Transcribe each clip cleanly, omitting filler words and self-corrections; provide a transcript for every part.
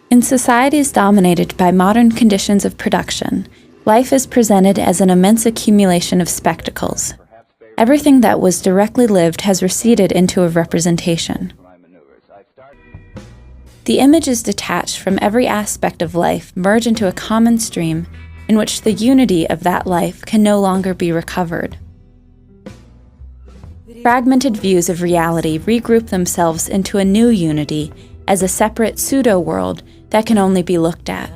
In societies dominated by modern conditions of production, life is presented as an immense accumulation of spectacles. Everything that was directly lived has receded into a representation. The images detached from every aspect of life merge into a common stream in which the unity of that life can no longer be recovered. Fragmented views of reality regroup themselves into a new unity as a separate pseudo-world that can only be looked at.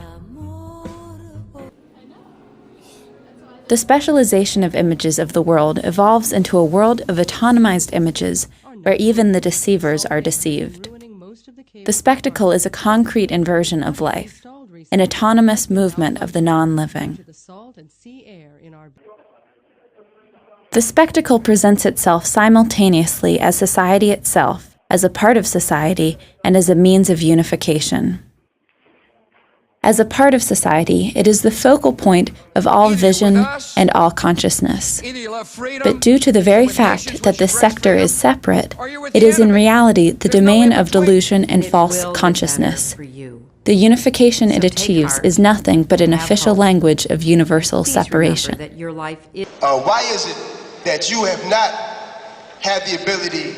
The specialization of images of the world evolves into a world of autonomized images where even the deceivers are deceived. The spectacle is a concrete inversion of life, an autonomous movement of the non-living. The spectacle presents itself simultaneously as society itself, as a part of society, and as a means of unification. As a part of society, it is the focal point of all vision and all consciousness. But due to the very fact that this sector is separate, it is in reality the domain of delusion and false consciousness. The unification it achieves is nothing but an official language of universal separation. Why is it that you have not had the ability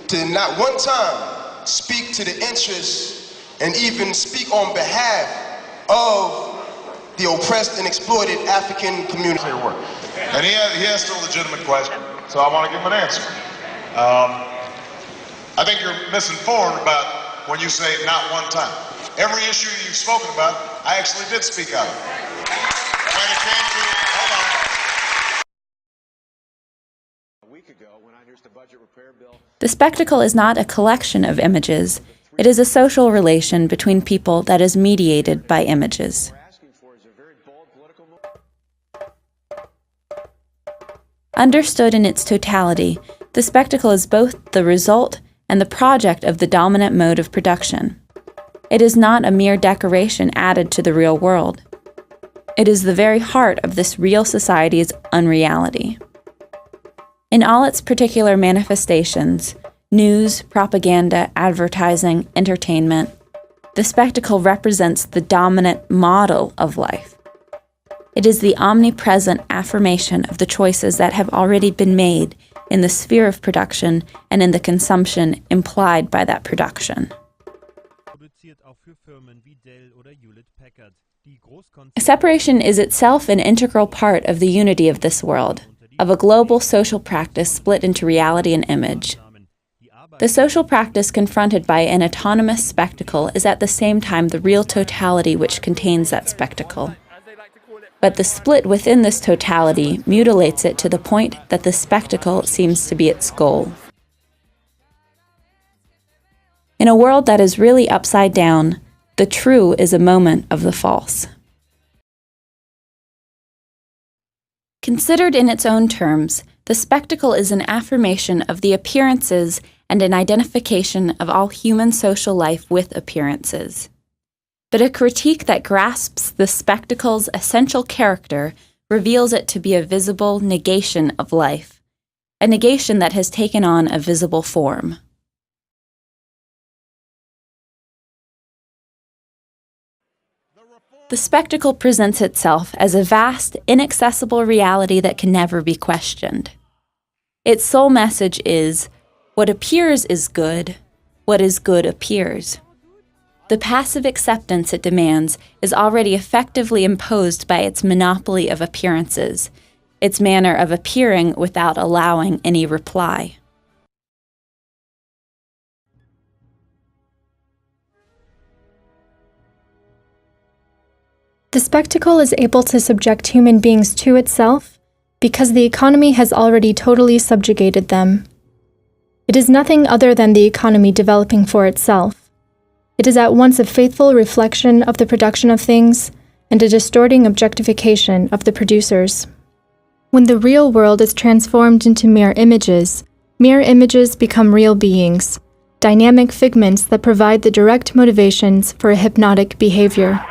to not one time speak to the interests and even speak on behalf of the oppressed and exploited African community? And he asked a legitimate question, so I want to give him an answer. I think you're misinformed about when you say not one time. Every issue you've spoken about, I actually did speak out. When it came to, hold on. A week ago, when I introduced the budget repair bill. The spectacle is not a collection of images. It is a social relation between people that is mediated by images. Understood in its totality, the spectacle is both the result and the project of the dominant mode of production. It is not a mere decoration added to the real world. It is the very heart of this real society's unreality. In all its particular manifestations, news, propaganda, advertising, entertainment, the spectacle represents the dominant model of life. It is the omnipresent affirmation of the choices that have already been made in the sphere of production and in the consumption implied by that production. Separation is itself an integral part of the unity of this world, of a global social practice split into reality and image. The social practice confronted by an autonomous spectacle is at the same time the real totality which contains that spectacle. But the split within this totality mutilates it to the point that the spectacle seems to be its goal. In a world that is really upside down, the true is a moment of the false. Considered in its own terms, the spectacle is an affirmation of the appearances and an identification of all human social life with appearances. But a critique that grasps the spectacle's essential character reveals it to be a visible negation of life, a negation that has taken on a visible form. The spectacle presents itself as a vast, inaccessible reality that can never be questioned. Its sole message is, what appears is good, what is good appears. The passive acceptance it demands is already effectively imposed by its monopoly of appearances, its manner of appearing without allowing any reply. The spectacle is able to subject human beings to itself because the economy has already totally subjugated them. It is nothing other than the economy developing for itself. It is at once a faithful reflection of the production of things and a distorting objectification of the producers. When the real world is transformed into mere images become real beings, dynamic figments that provide the direct motivations for a hypnotic behavior.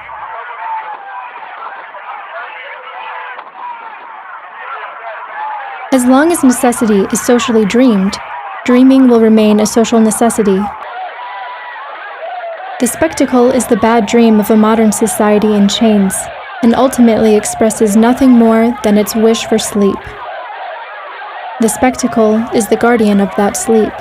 As long as necessity is socially dreamed, dreaming will remain a social necessity. The spectacle is the bad dream of a modern society in chains, and ultimately expresses nothing more than its wish for sleep. The spectacle is the guardian of that sleep.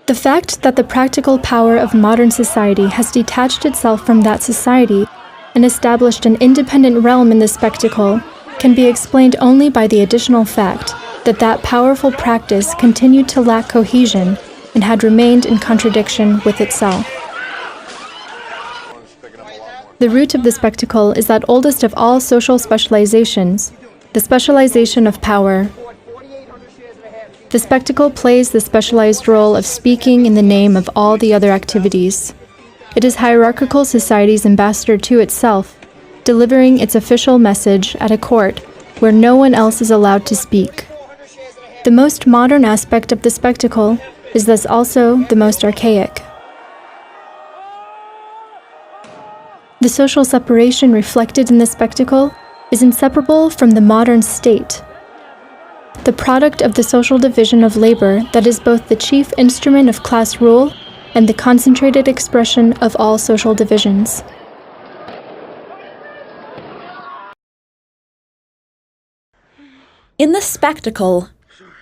The fact that the practical power of modern society has detached itself from that society and established an independent realm in the spectacle can be explained only by the additional fact that that powerful practice continued to lack cohesion and had remained in contradiction with itself. The root of the spectacle is that oldest of all social specializations, the specialization of power. The spectacle plays the specialized role of speaking in the name of all the other activities. It is hierarchical society's ambassador to itself, delivering its official message at a court where no one else is allowed to speak. The most modern aspect of the spectacle is thus also the most archaic. The social separation reflected in the spectacle is inseparable from the modern state, the product of the social division of labor that is both the chief instrument of class rule and the concentrated expression of all social divisions. In the spectacle,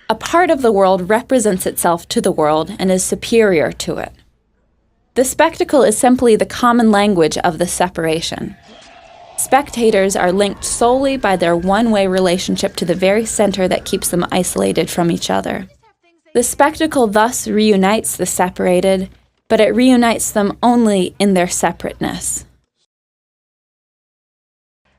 a part of the world represents itself to the world and is superior to it. The spectacle is simply the common language of the separation. Spectators are linked solely by their one-way relationship to the very center that keeps them isolated from each other. The spectacle thus reunites the separated, but it reunites them only in their separateness.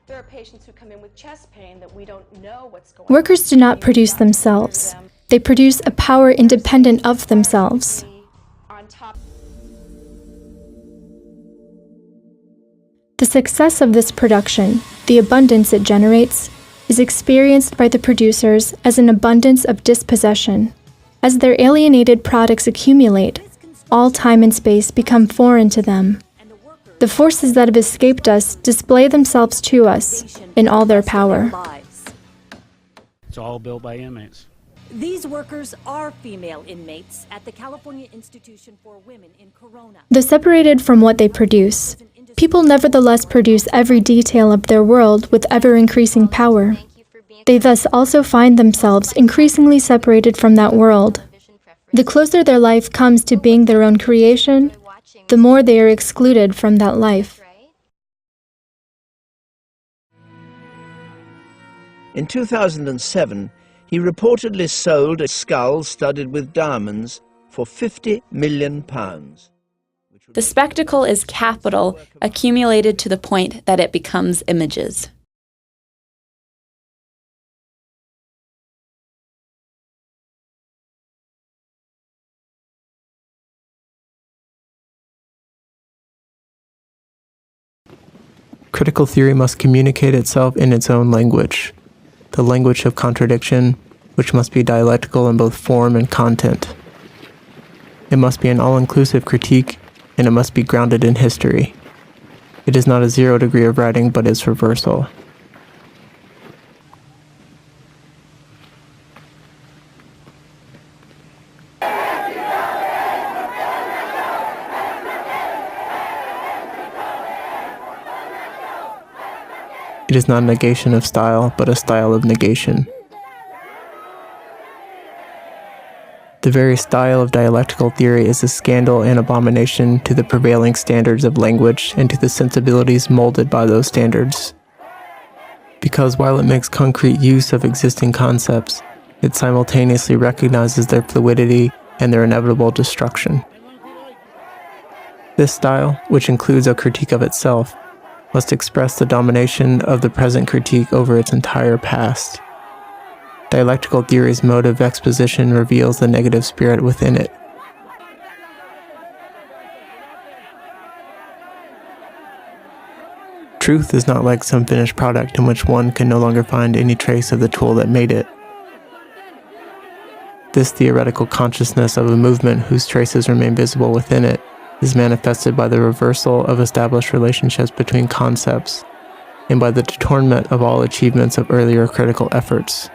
There are patients who come in with chest pain that we don't know what's going on. Workers do not produce themselves. They produce a power independent of themselves. The success of this production, the abundance it generates, is experienced by the producers as an abundance of dispossession. As their alienated products accumulate, all time and space become foreign to them. The forces that have escaped us display themselves to us in all their power. It's all built by inmates. These workers are female inmates at the California Institution for Women in Corona. Though separated from what they produce, people nevertheless produce every detail of their world with ever-increasing power. They thus also find themselves increasingly separated from that world. The closer their life comes to being their own creation, the more they are excluded from that life. In 2007, he reportedly sold a skull studded with diamonds for £50 million. The spectacle is capital, accumulated to the point that it becomes images. Critical theory must communicate itself in its own language, the language of contradiction, which must be dialectical in both form and content. It must be an all-inclusive critique, and it must be grounded in history. It is not a 0 degree of writing, but its reversal. It is not a negation of style, but a style of negation. The very style of dialectical theory is a scandal and abomination to the prevailing standards of language and to the sensibilities molded by those standards. Because while it makes concrete use of existing concepts, it simultaneously recognizes their fluidity and their inevitable destruction. This style, which includes a critique of itself, must express the domination of the present critique over its entire past. Dialectical theory's mode of exposition reveals the negative spirit within it. Truth is not like some finished product in which one can no longer find any trace of the tool that made it. This theoretical consciousness of a movement whose traces remain visible within it is manifested by the reversal of established relationships between concepts and by the detornment of all achievements of earlier critical efforts.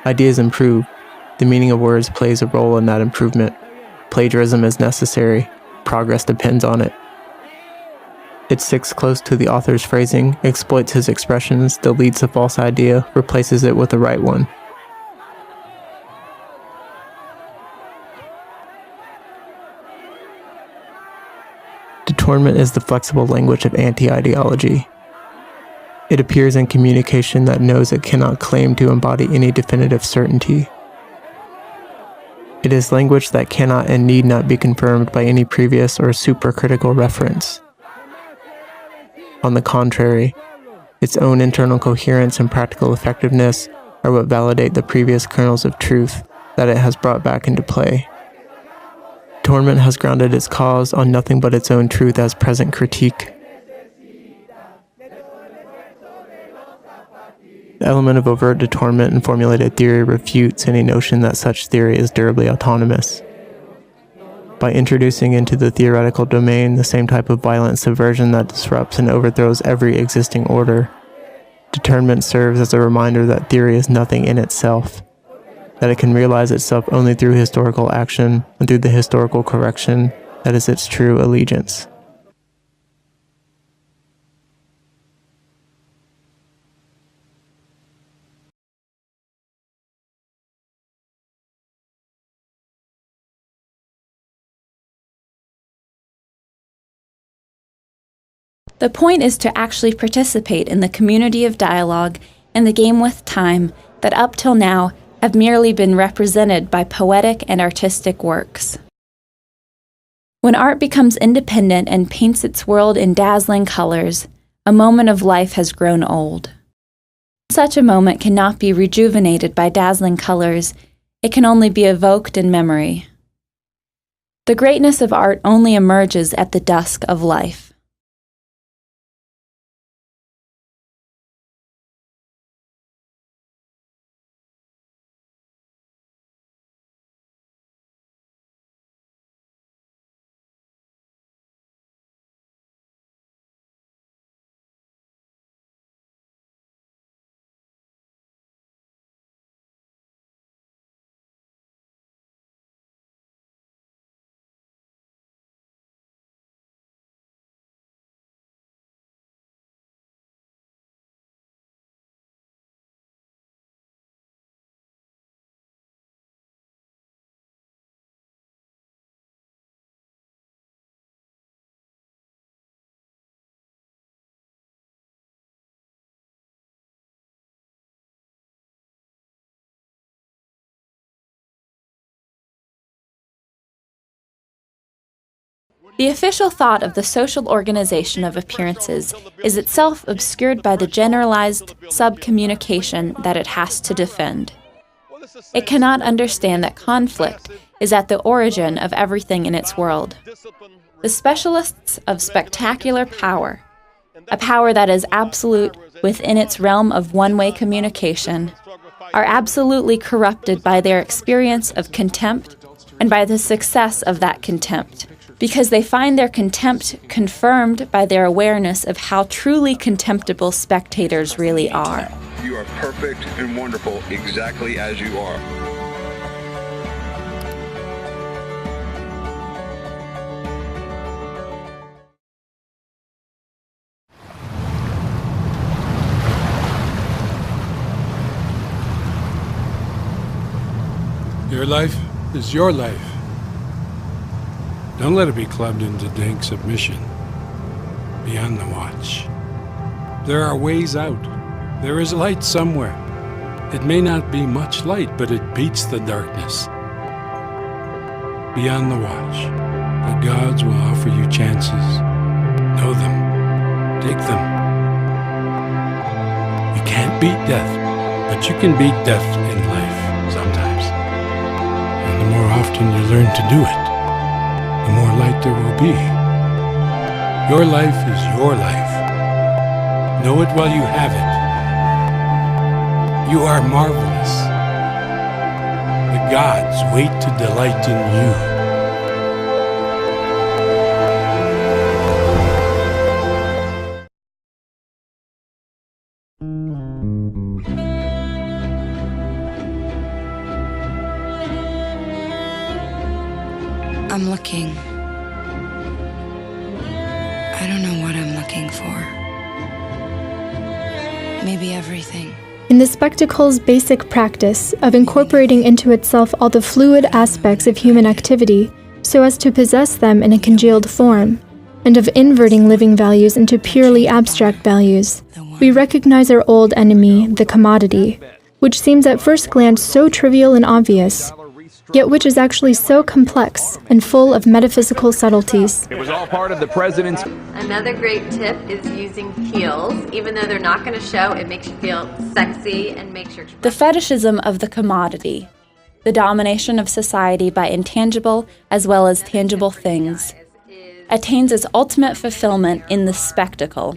Ideas improve. The meaning of words plays a role in that improvement. Plagiarism is necessary. Progress depends on it. It sticks close to the author's phrasing, exploits his expressions, deletes a false idea, replaces it with the right one. Detornment is the flexible language of anti-ideology. It appears in communication that knows it cannot claim to embody any definitive certainty. It is language that cannot and need not be confirmed by any previous or supercritical reference. On the contrary, its own internal coherence and practical effectiveness are what validate the previous kernels of truth that it has brought back into play. Detornment has grounded its cause on nothing but its own truth as present critique. The element of overt detornment in formulated theory refutes any notion that such theory is durably autonomous. By introducing into the theoretical domain the same type of violent subversion that disrupts and overthrows every existing order, detornment serves as a reminder that theory is nothing in itself, that it can realize itself only through historical action and through the historical correction that is its true allegiance. The point is to actually participate in the community of dialogue and the game with time that up till now have merely been represented by poetic and artistic works. When art becomes independent and paints its world in dazzling colors, a moment of life has grown old. Such a moment cannot be rejuvenated by dazzling colors, it can only be evoked in memory. The greatness of art only emerges at the dusk of life. The official thought of the social organization of appearances is itself obscured by the generalized sub-communication that it has to defend. It cannot understand that conflict is at the origin of everything in its world. The specialists of spectacular power, a power that is absolute within its realm of one-way communication, are absolutely corrupted by their experience of contempt and by the success of that contempt, because they find their contempt confirmed by their awareness of how truly contemptible spectators really are. You are perfect and wonderful exactly as you are. Your life is your life. Don't let it be clubbed into dank submission. Be on the watch. There are ways out. There is light somewhere. It may not be much light, but it beats the darkness. Be on the watch. The gods will offer you chances. Know them. Take them. You can't beat death, but you can beat death in life sometimes. And the more often you learn to do it, the more light there will be. Your life is your life. Know it while you have it. You are marvelous. The gods wait to delight in you. I'm looking. I don't know what I'm looking for. Maybe everything. In the spectacle's basic practice of incorporating into itself all the fluid aspects of human activity so as to possess them in a congealed form, and of inverting living values into purely abstract values, we recognize our old enemy, the commodity, which seems at first glance so trivial and obvious, yet which is actually so complex and full of metaphysical subtleties. It was all part of the president's... Another great tip is using heels. Even though they're not going to show, it makes you feel sexy and makes your... The fetishism of the commodity, the domination of society by intangible as well as tangible things, attains its ultimate fulfillment in the spectacle,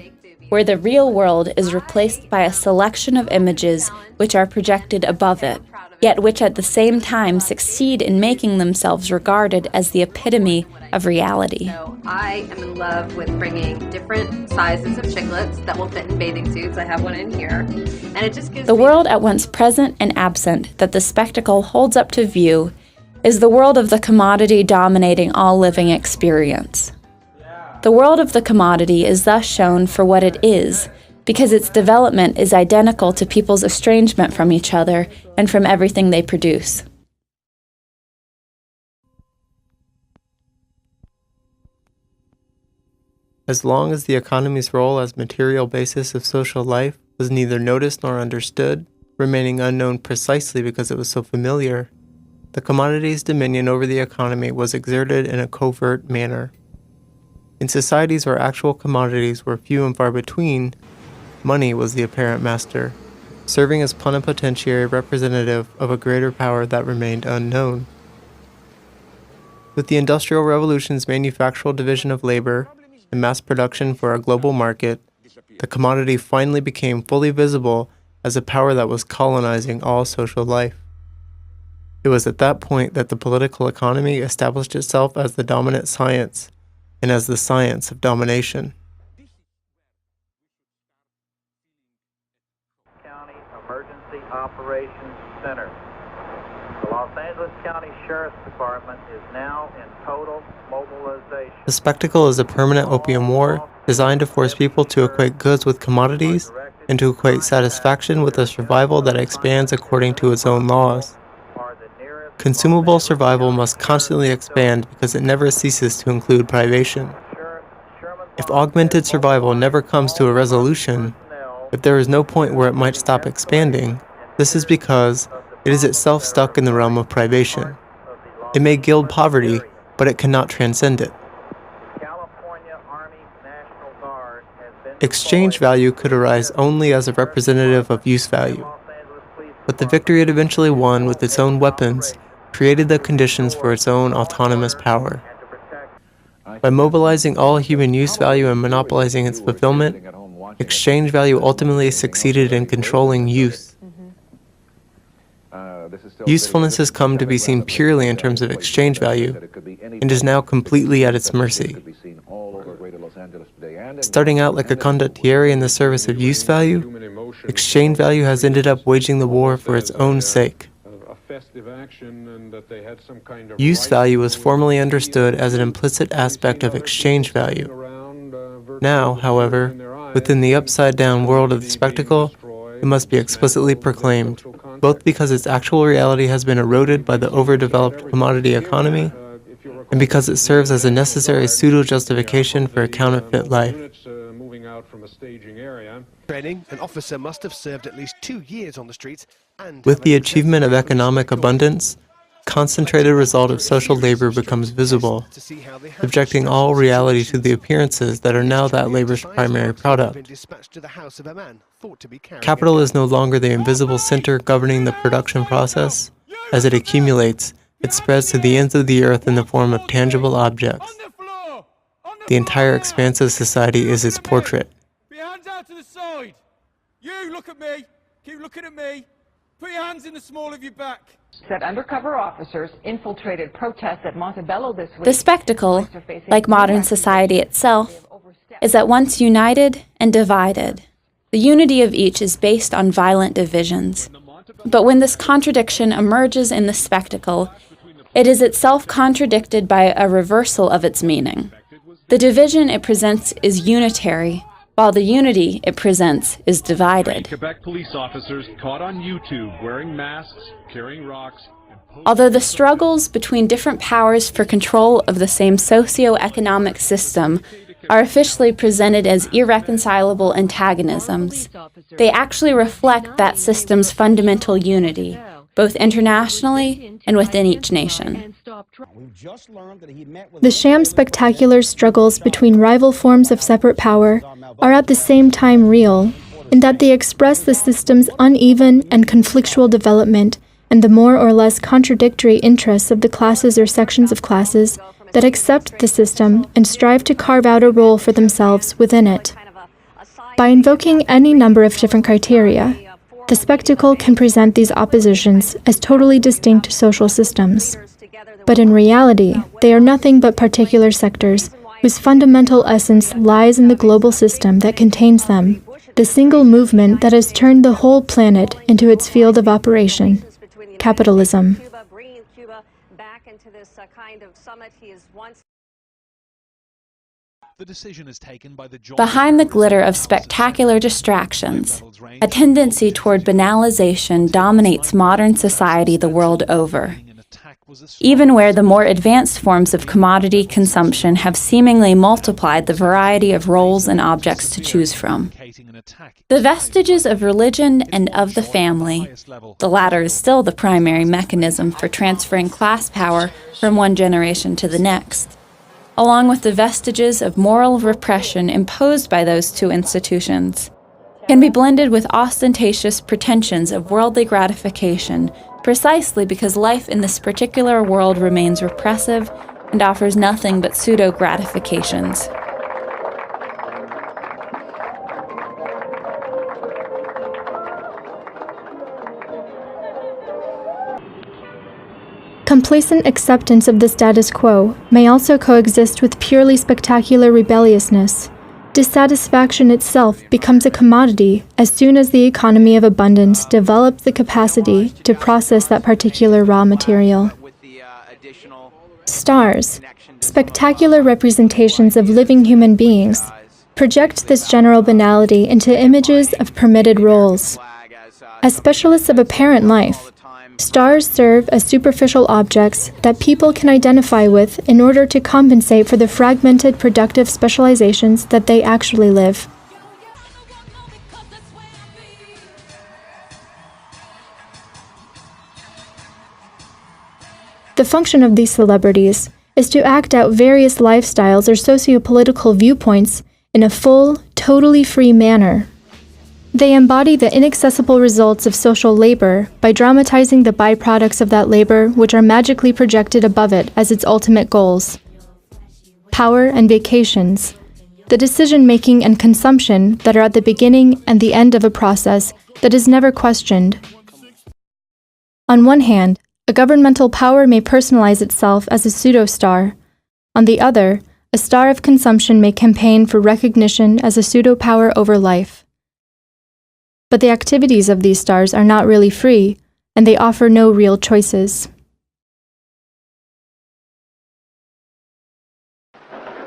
where the real world is replaced by a selection of images which are projected above it, yet which at the same time succeed in making themselves regarded as the epitome of reality. So I am in love with bringing different sizes of chiclets that will fit in bathing suits. I have one in here. And it just gives the world at once present and absent that the spectacle holds up to view is the world of the commodity dominating all living experience. The world of the commodity is thus shown for what it is, because its development is identical to people's estrangement from each other and from everything they produce. As long as the economy's role as material basis of social life was neither noticed nor understood, remaining unknown precisely because it was so familiar, the commodity's dominion over the economy was exerted in a covert manner. In societies where actual commodities were few and far between, money was the apparent master, serving as plenipotentiary representative of a greater power that remained unknown. With the Industrial Revolution's manufactural division of labor and mass production for a global market, the commodity finally became fully visible as a power that was colonizing all social life. It was at that point that the political economy established itself as the dominant science, and as the science of domination. County Emergency Operations Center. The Los Angeles County Sheriff's Department is now in total mobilization. The spectacle is a permanent opium war designed to force people to equate goods with commodities and to equate satisfaction with a survival that expands according to its own laws. Consumable survival must constantly expand because it never ceases to include privation. If augmented survival never comes to a resolution, if there is no point where it might stop expanding, this is because it is itself stuck in the realm of privation. It may gild poverty, but it cannot transcend it. Exchange value could arise only as a representative of use value. But the victory it eventually won with its own weapons created the conditions for its own autonomous power. By mobilizing all human use value and monopolizing its fulfillment, exchange value ultimately succeeded in controlling use. Usefulness has come to be seen purely in terms of exchange value, and is now completely at its mercy. Starting out like a condottiere in the service of use value, exchange value has ended up waging the war for its own sake. Use value was formerly understood as an implicit aspect of exchange value. Now, however, within the upside-down world of the spectacle, it must be explicitly proclaimed, both because its actual reality has been eroded by the overdeveloped commodity economy, and because it serves as a necessary pseudo-justification for a counterfeit life. out from a staging area. Training, an officer must have served at least 2 years on the streets and... With the achievement of economic abundance, concentrated result of social labor becomes visible, subjecting all reality to the appearances that are now that labor's primary product. Capital is no longer the invisible center governing the production process. As it accumulates, it spreads to the ends of the earth in the form of tangible objects. The entire expanse of society is its portrait. Put your hands out to the side. You look at me. Keep looking at me. Put your hands in the small of your back. That undercover officers infiltrated protests at Montebello this week. The spectacle, like modern society itself, is at once united and divided. The unity of each is based on violent divisions. But when this contradiction emerges in the spectacle, it is itself contradicted by a reversal of its meaning. The division it presents is unitary, while the unity it presents is divided. Quebec police officers caught on YouTube wearing masks, carrying rocks. Although the struggles between different powers for control of the same socio-economic system are officially presented as irreconcilable antagonisms, they actually reflect that system's fundamental unity, both internationally and within each nation. The sham spectacular struggles between rival forms of separate power are at the same time real, in that they express the system's uneven and conflictual development and the more or less contradictory interests of the classes or sections of classes that accept the system and strive to carve out a role for themselves within it. By invoking any number of different criteria, the spectacle can present these oppositions as totally distinct social systems. But in reality, they are nothing but particular sectors whose fundamental essence lies in the global system that contains them, the single movement that has turned the whole planet into its field of operation, capitalism. Behind the glitter of spectacular distractions, a tendency toward banalization dominates modern society the world over. Even where the more advanced forms of commodity consumption have seemingly multiplied the variety of roles and objects to choose from. The vestiges of religion and of the family, the latter is still the primary mechanism for transferring class power from one generation to the next, along with the vestiges of moral repression imposed by those two institutions, can be blended with ostentatious pretensions of worldly gratification precisely because life in this particular world remains repressive and offers nothing but pseudo-gratifications. Complacent acceptance of the status quo may also coexist with purely spectacular rebelliousness. Dissatisfaction itself becomes a commodity as soon as the economy of abundance develops the capacity to process that particular raw material. Stars, spectacular representations of living human beings, project this general banality into images of permitted roles. As specialists of apparent life, stars serve as superficial objects that people can identify with in order to compensate for the fragmented productive specializations that they actually live. The function of these celebrities is to act out various lifestyles or socio-political viewpoints in a full, totally free manner. They embody the inaccessible results of social labor by dramatizing the byproducts of that labor which are magically projected above it as its ultimate goals. Power and vacations, the decision-making and consumption that are at the beginning and the end of a process that is never questioned. On one hand, a governmental power may personalize itself as a pseudo-star. On the other, a star of consumption may campaign for recognition as a pseudo-power over life. But the activities of these stars are not really free, and they offer no real choices.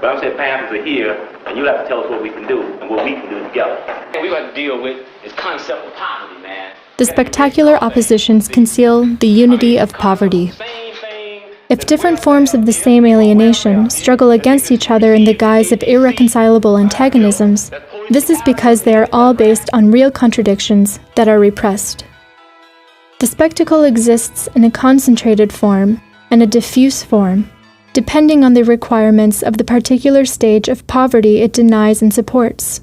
But I'm saying paths are here, and you have to tell us what we can do and what we can do together. What we got to deal with is concept of poverty, man. The spectacular oppositions conceal the unity of poverty. If different forms of the same alienation struggle against each other in the guise of irreconcilable antagonisms, This is because they are all based on real contradictions that are repressed. The spectacle exists in a concentrated form and a diffuse form, depending on the requirements of the particular stage of poverty it denies and supports.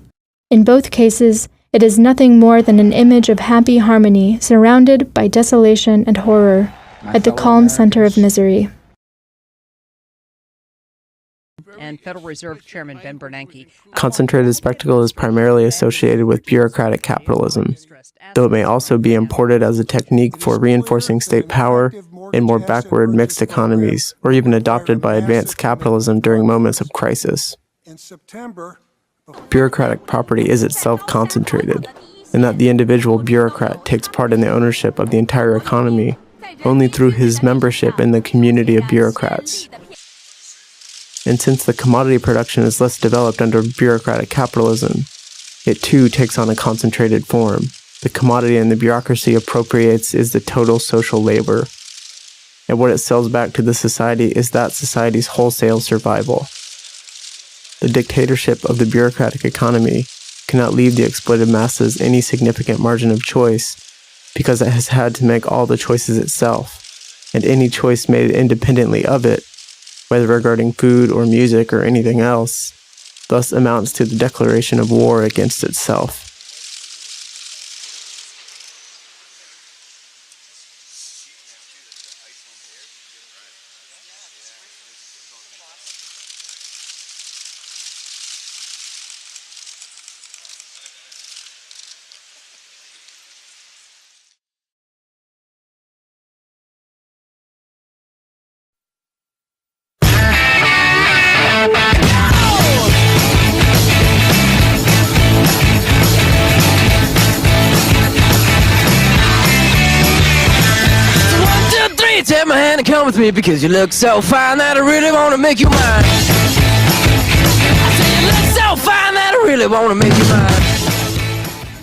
In both cases, it is nothing more than an image of happy harmony surrounded by desolation and horror at the calm center of misery. And Federal Reserve Chairman Ben Bernanke. Concentrated spectacle is primarily associated with bureaucratic capitalism, though it may also be imported as a technique for reinforcing state power in more backward mixed economies, or even adopted by advanced capitalism during moments of crisis. Bureaucratic property is itself concentrated, in that the individual bureaucrat takes part in the ownership of the entire economy only through his membership in the community of bureaucrats. And since the commodity production is less developed under bureaucratic capitalism, it too takes on a concentrated form. The commodity and the bureaucracy appropriates is the total social labor, and what it sells back to the society is that society's wholesale survival. The dictatorship of the bureaucratic economy cannot leave the exploited masses any significant margin of choice because it has had to make all the choices itself, and any choice made independently of it, whether regarding food or music or anything else, thus amounts to the declaration of war against itself. Take my hand and come with me because you look so fine that I really want to make you mine. I say you look so fine that I really want to make you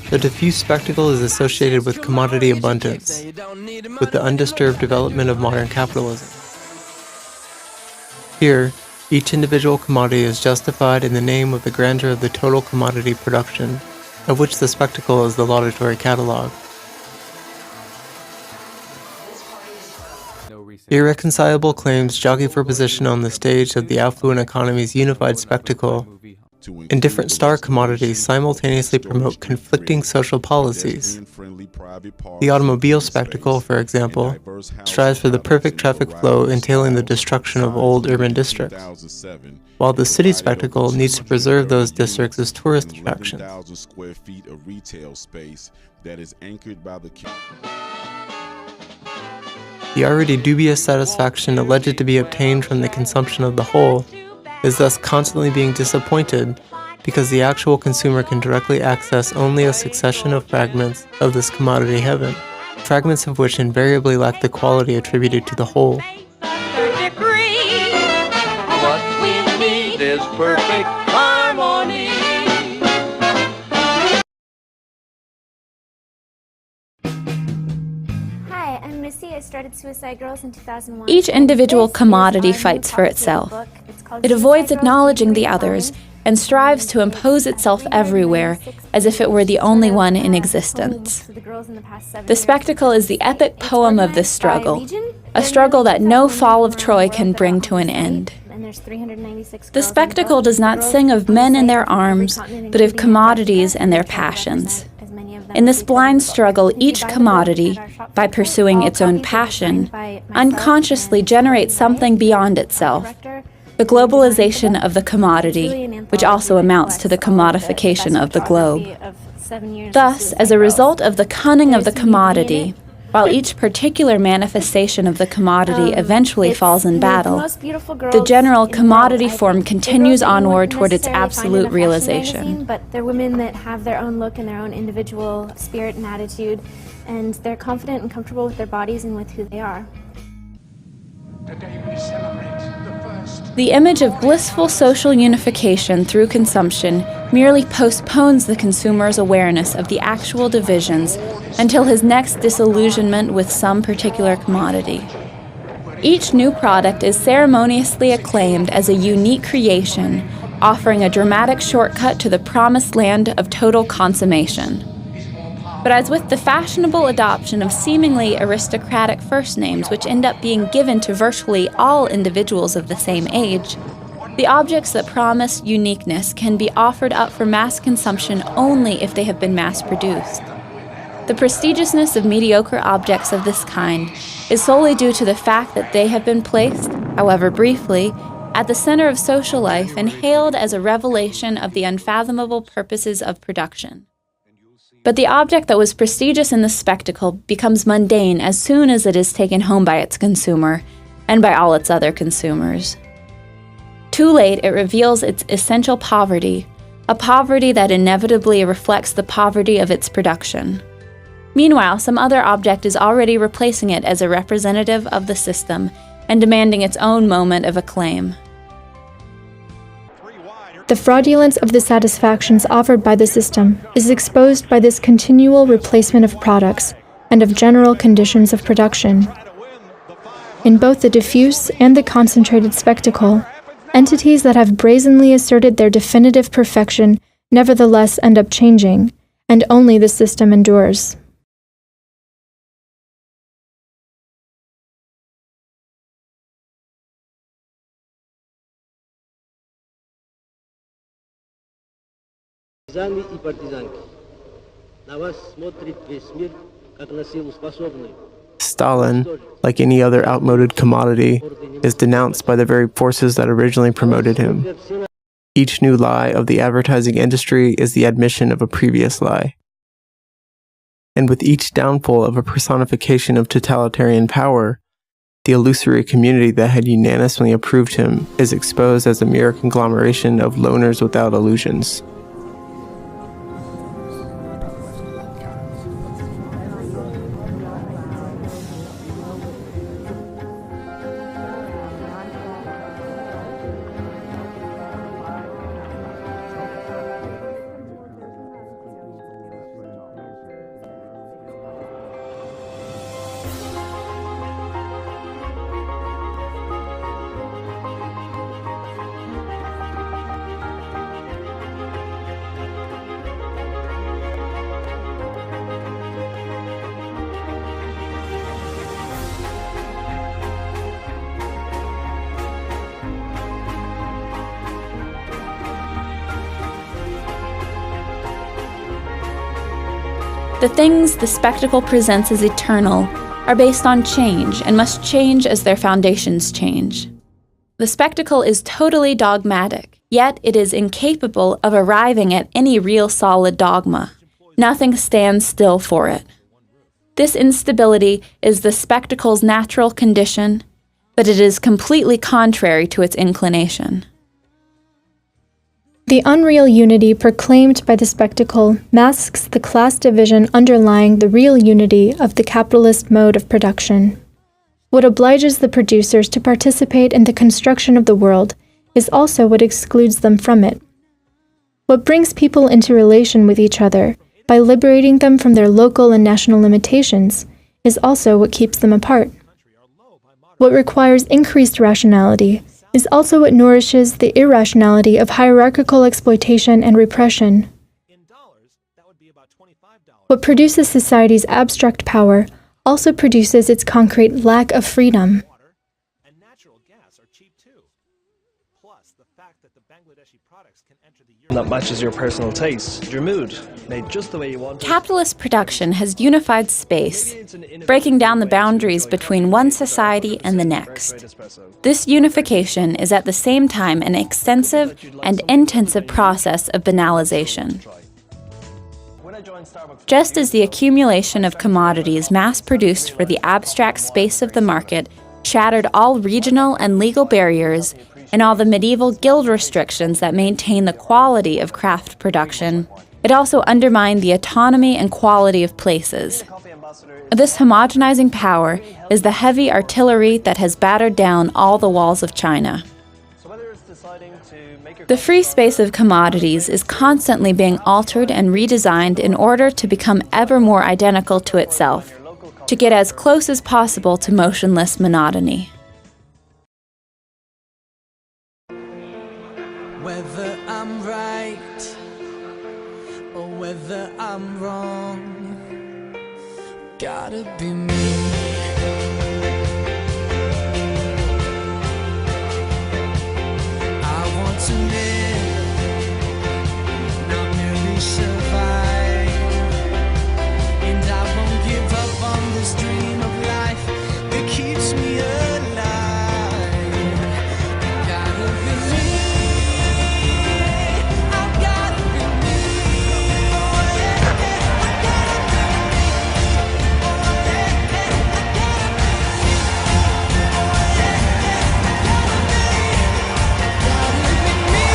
mine. The diffuse spectacle is associated with commodity abundance, with the undisturbed development of modern capitalism. Here, each individual commodity is justified in the name of the grandeur of the total commodity production, of which the spectacle is the laudatory catalog. Irreconcilable claims jockey for position on the stage of the affluent economy's unified spectacle, and different star commodities simultaneously promote conflicting social policies. The automobile spectacle, for example, strives for the perfect traffic flow entailing the destruction of old urban districts, while the city spectacle needs to preserve those districts as tourist attractions. The already dubious satisfaction alleged to be obtained from the consumption of the whole is thus constantly being disappointed because the actual consumer can directly access only a succession of fragments of this commodity heaven, fragments of which invariably lack the quality attributed to the whole. What we need is perfect harmony. I started Suicide Girls in 2001. Each individual commodity fights for itself. It avoids acknowledging the others and strives to impose itself everywhere as if it were the only one in existence. The spectacle is the epic poem of this struggle, a struggle that no fall of Troy can bring to an end. The spectacle does not sing of men and their arms, but of commodities and their passions. In this blind struggle, each commodity, by pursuing its own passion, unconsciously generates something beyond itself, the globalization of the commodity, which also amounts to the commodification of the globe. Thus, as a result of the cunning of the commodity, while each particular manifestation of the commodity eventually falls in battle, the general commodity form continues onward toward its absolute realization. But they're women that have their own look and their own individual spirit and attitude, and they're confident and comfortable with their bodies and with who they are. Today we celebrate the first. The image of blissful social unification through consumption merely postpones the consumer's awareness of the actual divisions until his next disillusionment with some particular commodity. Each new product is ceremoniously acclaimed as a unique creation, offering a dramatic shortcut to the promised land of total consummation. But as with the fashionable adoption of seemingly aristocratic first names which end up being given to virtually all individuals of the same age, the objects that promise uniqueness can be offered up for mass consumption only if they have been mass-produced. The prestigiousness of mediocre objects of this kind is solely due to the fact that they have been placed, however briefly, at the center of social life and hailed as a revelation of the unfathomable purposes of production. But the object that was prestigious in the spectacle becomes mundane as soon as it is taken home by its consumer, and by all its other consumers. Too late, it reveals its essential poverty, a poverty that inevitably reflects the poverty of its production. Meanwhile, some other object is already replacing it as a representative of the system and demanding its own moment of acclaim. The fraudulence of the satisfactions offered by the system is exposed by this continual replacement of products and of general conditions of production. In both the diffuse and the concentrated spectacle, entities that have brazenly asserted their definitive perfection nevertheless end up changing, and only the system endures. Партизаны и партизанки, на вас смотрит весь мир, как на силу способную. Stalin, like any other outmoded commodity, is denounced by the very forces that originally promoted him. Each new lie of the advertising industry is the admission of a previous lie. And with each downfall of a personification of totalitarian power, the illusory community that had unanimously approved him is exposed as a mere conglomeration of loners without illusions. The things the spectacle presents as eternal are based on change and must change as their foundations change. The spectacle is totally dogmatic, yet it is incapable of arriving at any real solid dogma. Nothing stands still for it. This instability is the spectacle's natural condition, but it is completely contrary to its inclination. The unreal unity proclaimed by the spectacle masks the class division underlying the real unity of the capitalist mode of production. What obliges the producers to participate in the construction of the world is also what excludes them from it. What brings people into relation with each other, by liberating them from their local and national limitations, is also what keeps them apart. What requires increased rationality is also what nourishes the irrationality of hierarchical exploitation and repression. What produces society's abstract power also produces its concrete lack of freedom. That matches your personal taste, your mood, made just the way you want it. Capitalist production has unified space, breaking down the boundaries between one society and the next. This unification is at the same time an extensive and intensive process of banalization. Just as the accumulation of commodities mass-produced for the abstract space of the market shattered all regional and legal barriers and all the medieval guild restrictions that maintain the quality of craft production, it also undermined the autonomy and quality of places. This homogenizing power is the heavy artillery that has battered down all the walls of China. The free space of commodities is constantly being altered and redesigned in order to become ever more identical to itself, to get as close as possible to motionless monotony. Whether I'm right or whether I'm wrong. Gotta be me. I want to live, not merely survive. And I won't give up on this dream of life that keeps me alive. Gotta be me. I've gotta be me. Oh yeah, I gotta be me. Oh yeah, I gotta be me. Oh yeah, I gotta be me.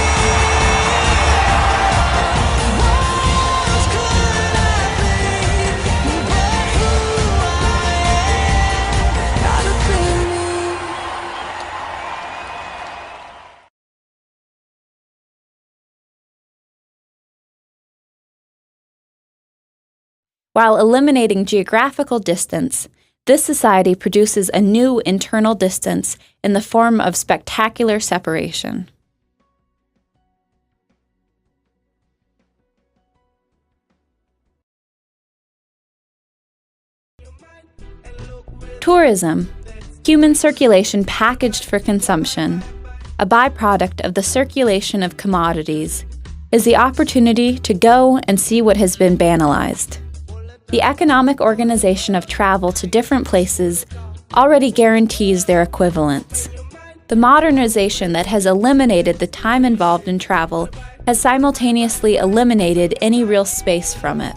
What else could I be but who I am? Gotta be me. While eliminating geographical distance, this society produces a new internal distance in the form of spectacular separation. Tourism, human circulation packaged for consumption, a byproduct of the circulation of commodities, is the opportunity to go and see what has been banalized. The economic organization of travel to different places already guarantees their equivalence. The modernization that has eliminated the time involved in travel has simultaneously eliminated any real space from it.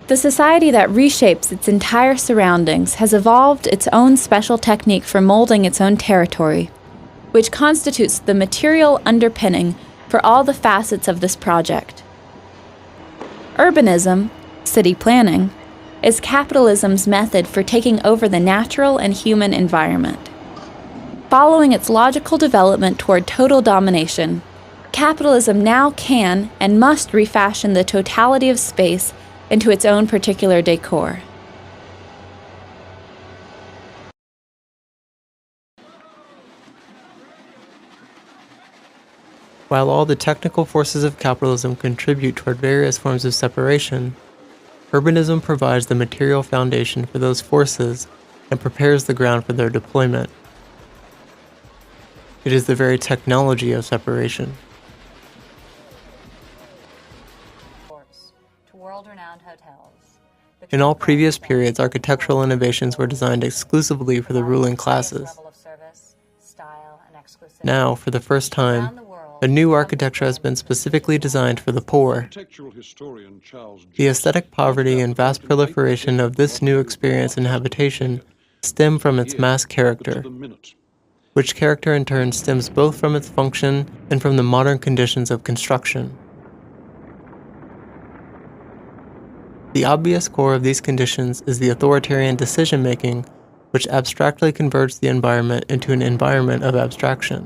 The society that reshapes its entire surroundings has evolved its own special technique for molding its own territory, which constitutes the material underpinning for all the facets of this project. Urbanism, city planning, is capitalism's method for taking over the natural and human environment. Following its logical development toward total domination, capitalism now can and must refashion the totality of space into its own particular decor. While all the technical forces of capitalism contribute toward various forms of separation, urbanism provides the material foundation for those forces and prepares the ground for their deployment. It is the very technology of separation. In all previous periods, architectural innovations were designed exclusively for the ruling classes. Now, for the first time, a new architecture has been specifically designed for the poor. The aesthetic poverty and vast proliferation of this new experience in habitation stem from its mass character, which character in turn stems both from its function and from the modern conditions of construction. The obvious core of these conditions is the authoritarian decision-making, which abstractly converts the environment into an environment of abstraction.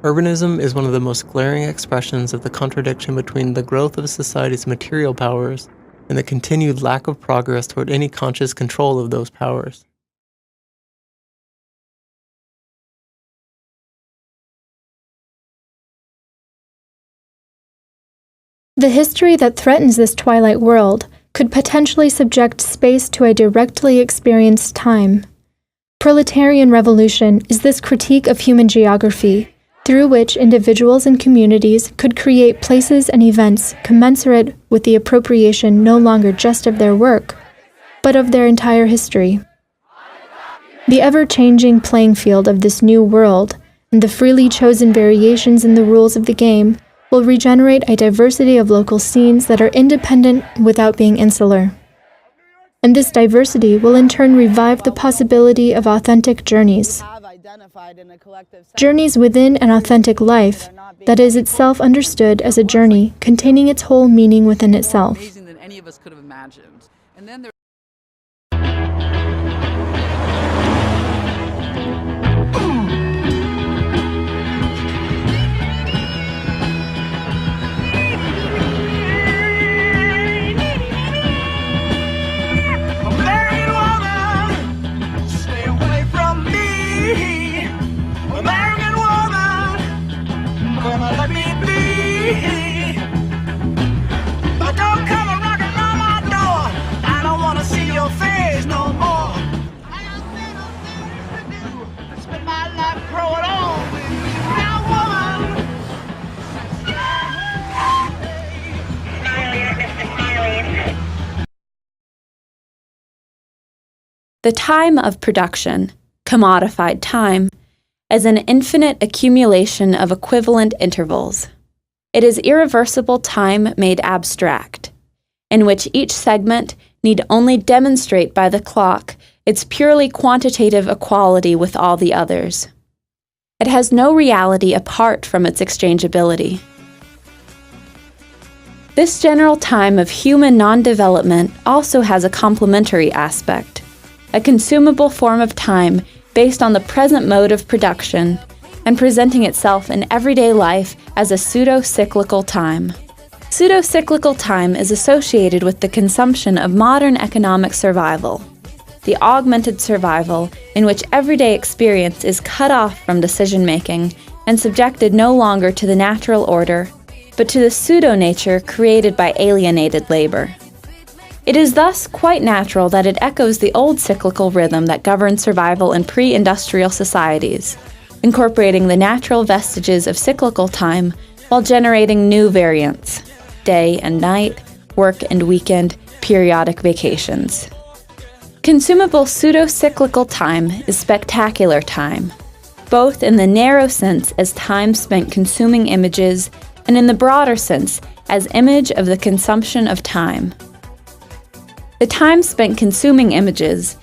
Urbanism is one of the most glaring expressions of the contradiction between the growth of society's material powers and the continued lack of progress toward any conscious control of those powers. The history that threatens this twilight world could potentially subject space to a directly experienced time. Proletarian revolution is this critique of human geography, through which individuals and communities could create places and events commensurate with the appropriation no longer just of their work, but of their entire history. The ever-changing playing field of this new world, and the freely chosen variations in the rules of the game, will regenerate a diversity of local scenes that are independent without being insular. And this diversity will in turn revive the possibility of authentic journeys, Journeys within an authentic life that is itself understood as a journey containing its whole meaning within itself. Amazing than any of us could have imagined. And then there The time of production, commodified time, is an infinite accumulation of equivalent intervals. It is irreversible time made abstract, in which each segment need only demonstrate by the clock its purely quantitative equality with all the others. It has no reality apart from its exchangeability. This general time of human non-development also has a complementary aspect, a consumable form of time based on the present mode of production and presenting itself in everyday life as a pseudo-cyclical time. Pseudo-cyclical time is associated with the consumption of modern economic survival, the augmented survival in which everyday experience is cut off from decision-making and subjected no longer to the natural order, but to the pseudo-nature created by alienated labor. It is thus quite natural that it echoes the old cyclical rhythm that governed survival in pre-industrial societies, incorporating the natural vestiges of cyclical time while generating new variants, day and night, work and weekend, periodic vacations. Consumable pseudo-cyclical time is spectacular time, both in the narrow sense as time spent consuming images and in the broader sense as image of the consumption of time. The time spent consuming images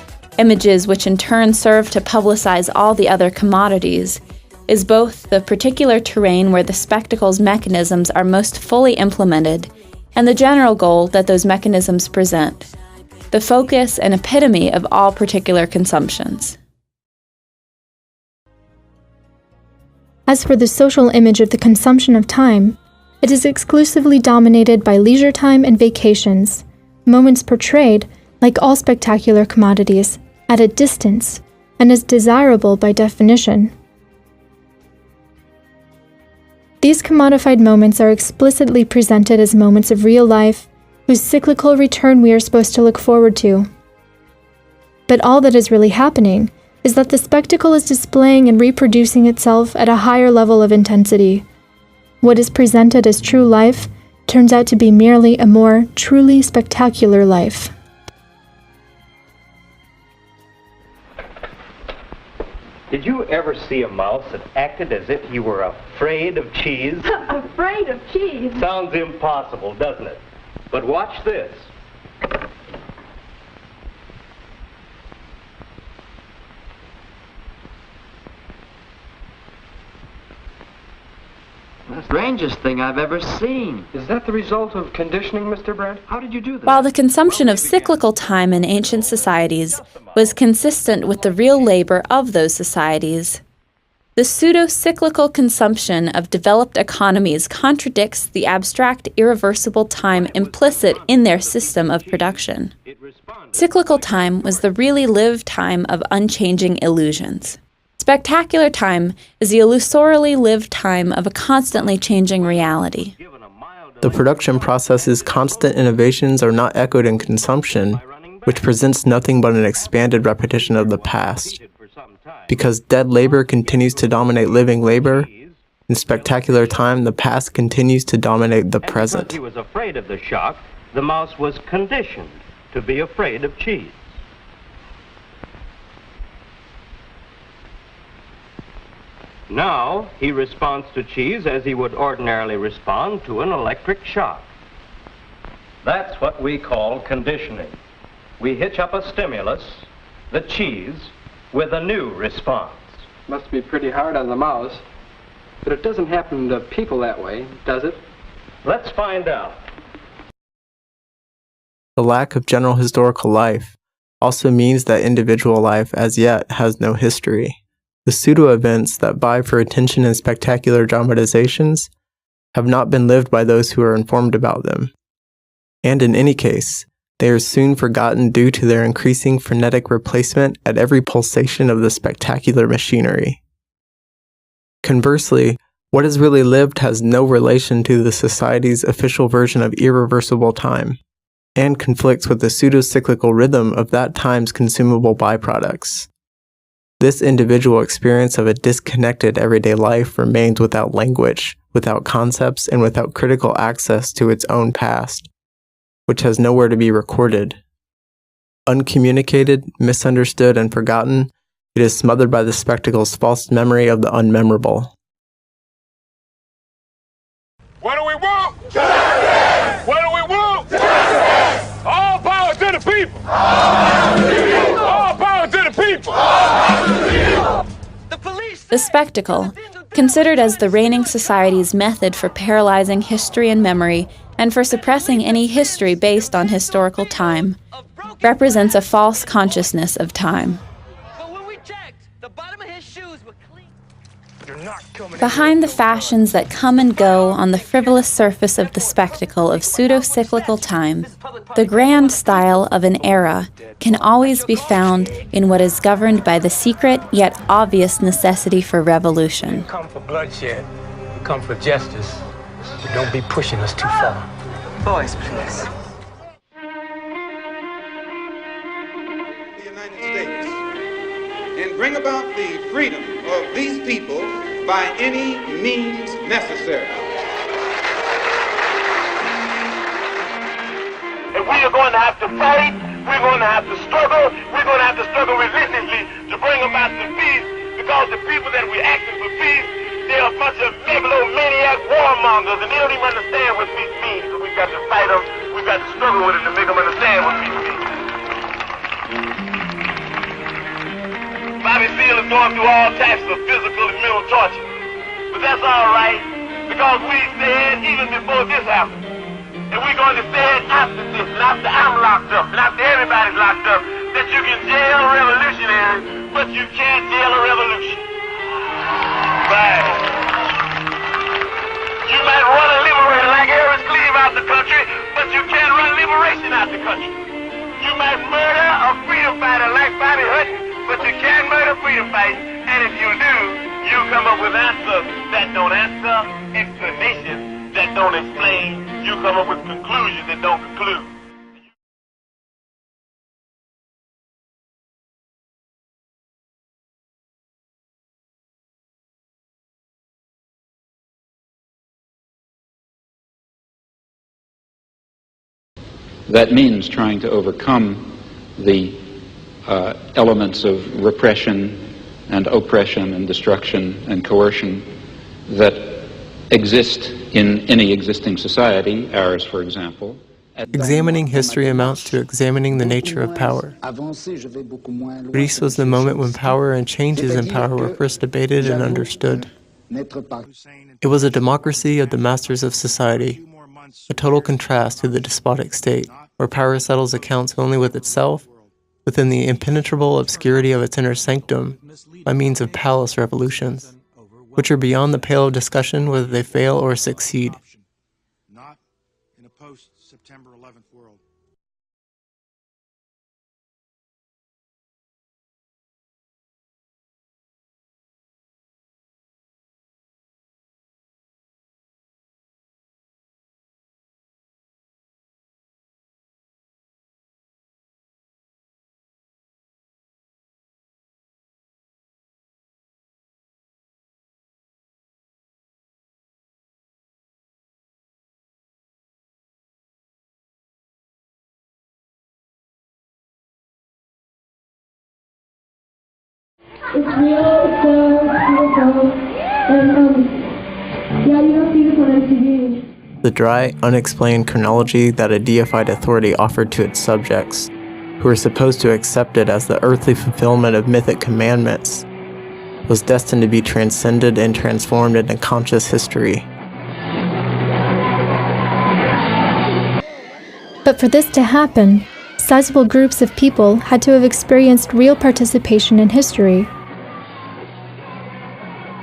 which in turn serve to publicize all the other commodities, is both the particular terrain where the spectacle's mechanisms are most fully implemented and the general goal that those mechanisms present, the focus and epitome of all particular consumptions. As for the social image of the consumption of time, it is exclusively dominated by leisure time and vacations, moments portrayed, like all spectacular commodities, at a distance, and is desirable by definition. These commodified moments are explicitly presented as moments of real life, whose cyclical return we are supposed to look forward to. But all that is really happening is that the spectacle is displaying and reproducing itself at a higher level of intensity. What is presented as true life turns out to be merely a more truly spectacular life. Did you ever see a mouse that acted as if you were afraid of cheese? Afraid of cheese? Sounds impossible, doesn't it? But watch this. The strangest thing I've ever seen. Is that the result of conditioning, Mr. Brandt? How did you do that? While the consumption of cyclical time in ancient societies was consistent with the real labor of those societies, the pseudo-cyclical consumption of developed economies contradicts the abstract, irreversible time implicit in their system of production. Cyclical time was the really lived time of unchanging illusions. Spectacular time is the illusorily lived time of a constantly changing reality. The production process's constant innovations are not echoed in consumption, which presents nothing but an expanded repetition of the past. Because dead labor continues to dominate living labor, in spectacular time the past continues to dominate the present. He was afraid of the shock. The mouse was conditioned to be afraid of cheese. Now, he responds to cheese as he would ordinarily respond to an electric shock. That's what we call conditioning. We hitch up a stimulus, the cheese, with a new response. Must be pretty hard on the mouse. But it doesn't happen to people that way, does it? Let's find out. The lack of general historical life also means that individual life as yet has no history. The pseudo-events that vie for attention in spectacular dramatizations have not been lived by those who are informed about them. And in any case, they are soon forgotten due to their increasing frenetic replacement at every pulsation of the spectacular machinery. Conversely, what is really lived has no relation to the society's official version of irreversible time, and conflicts with the pseudo-cyclical rhythm of that time's consumable byproducts. This individual experience of a disconnected everyday life remains without language, without concepts, and without critical access to its own past, which has nowhere to be recorded. Uncommunicated, misunderstood, and forgotten, it is smothered by the spectacle's false memory of the unmemorable. What do we want? Justice! What do we want? Justice! All power to the people! All power to the people! The spectacle, considered as the reigning society's method for paralyzing history and memory and for suppressing any history based on historical time, represents a false consciousness of time. Behind the fashions that come and go on the frivolous surface of the spectacle of pseudo-cyclical time, the grand style of an era can always be found in what is governed by the secret yet obvious necessity for revolution. We come for bloodshed, we come for justice, but don't be pushing us too far. Boys, please. The United States and bring about the freedom of these people by any means necessary. If we are going to have to fight, we're going to have to struggle, we're going to have to struggle relentlessly to bring about the peace, because the people that we're asking for peace, they're a bunch of megalomaniac warmongers, and they don't even understand what peace means. So we've got to fight them, we've got to struggle with it to make them understand what peace means. Bobby Seale is going through all types of physical and mental torture. But that's all right, because we said even before this happened, and we're going to say it after this, and after I'm locked up, and after everybody's locked up, that you can jail revolutionaries, but you can't jail a revolution. Right. You might run a liberator like Harris Cleave out the country, but you can't run liberation out the country. You might murder a freedom fighter like Bobby Hutton, but you can't murder freedom fighting, and if you do, you come up with answers that don't answer, explanations that don't explain, you come up with conclusions that don't conclude. That means trying to overcome the elements of repression and oppression and destruction and coercion that exist in any existing society, ours for example. Examining history amounts to examining the nature of power. Greece was the moment when power and changes in power were first debated and understood. It was a democracy of the masters of society, a total contrast to the despotic state, where power settles accounts only with itself, within the impenetrable obscurity of its inner sanctum, by means of palace revolutions, which are beyond the pale of discussion whether they fail or succeed. Not in a post-September 11th world. It's real, it's beautiful, and yeah, you don't see this on MTV. The dry, unexplained chronology that a deified authority offered to its subjects, who were supposed to accept it as the earthly fulfillment of mythic commandments, was destined to be transcended and transformed into conscious history. But for this to happen, sizable groups of people had to have experienced real participation in history.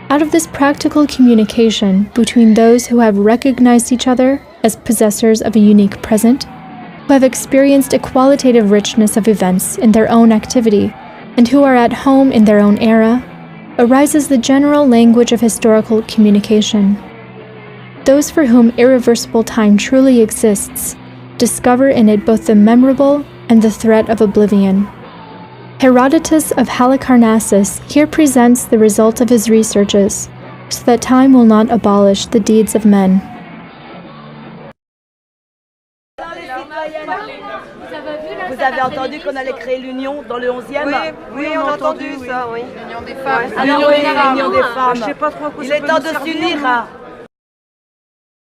Out of this practical communication between those who have recognized each other as possessors of a unique present, who have experienced a qualitative richness of events in their own activity, and who are at home in their own era, arises the general language of historical communication. Those for whom irreversible time truly exists discover in it both the memorable and the threat of oblivion. Herodotus of Halicarnassus here presents the result of his researches, so that time will not abolish the deeds of men. Vous avez entendu qu'on allait créer l'Union dans le 11e? Oui, on a entendu ça, oui. L'Union des femmes. L'Union des femmes. Je sais pas trop à quoi Il ça est peut temps nous de servir, s'unir. moi.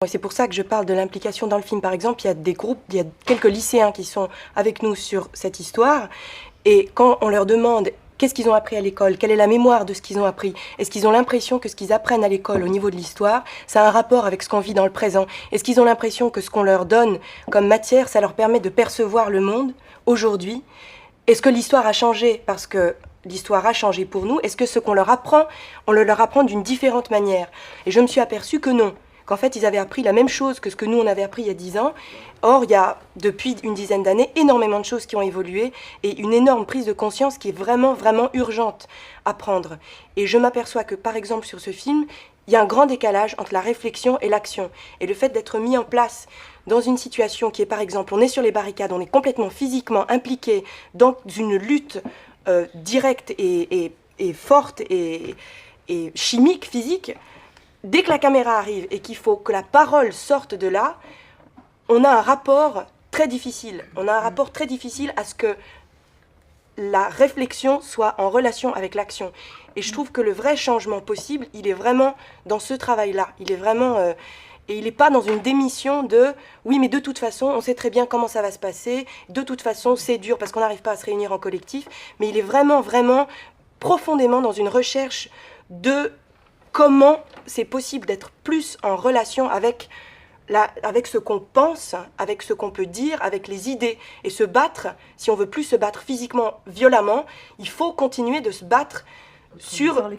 C'est pour ça que je parle de l'implication dans le film. Par exemple, il y a des groupes, il y a quelques lycéens qui sont avec nous sur cette histoire. Et quand on leur demande qu'est-ce qu'ils ont appris à l'école, quelle est la mémoire de ce qu'ils ont appris, est-ce qu'ils ont l'impression que ce qu'ils apprennent à l'école au niveau de l'histoire, ça a un rapport avec ce qu'on vit dans le présent? Est-ce qu'ils ont l'impression que ce qu'on leur donne comme matière, ça leur permet de percevoir le monde aujourd'hui? Est-ce que l'histoire a changé parce que l'histoire a changé pour nous? Est-ce que ce qu'on leur apprend, on le leur apprend d'une différente manière? Et je me suis aperçue que non. Qu'en fait, ils avaient appris la même chose que ce que nous, on avait appris il y a 10 ans. Or, il y a, depuis une dizaine d'années, énormément de choses qui ont évolué et une énorme prise de conscience qui est vraiment, vraiment urgente à prendre. Et je m'aperçois que, par exemple, sur ce film, il y a un grand décalage entre la réflexion et l'action. Et le fait d'être mis en place dans une situation qui est, par exemple, on est sur les barricades, on est complètement physiquement impliqué dans une lutte directe et forte et chimique, physique. Dès que la caméra arrive et qu'il faut que la parole sorte de là, on a un rapport très difficile. On a un rapport très difficile à ce que la réflexion soit en relation avec l'action. Et je trouve que le vrai changement possible, il est vraiment dans ce travail-là. Il est vraiment... et il n'est pas dans une démission de « oui, mais de toute façon, on sait très bien comment ça va se passer. De toute façon, c'est dur parce qu'on n'arrive pas à se réunir en collectif. » Mais il est vraiment, vraiment profondément dans une recherche de... comment c'est possible d'être plus en relation avec ce qu'on pense, avec ce qu'on peut dire, avec les idées. Et se battre, si on veut plus se battre physiquement, violemment, il faut continuer de se battre sur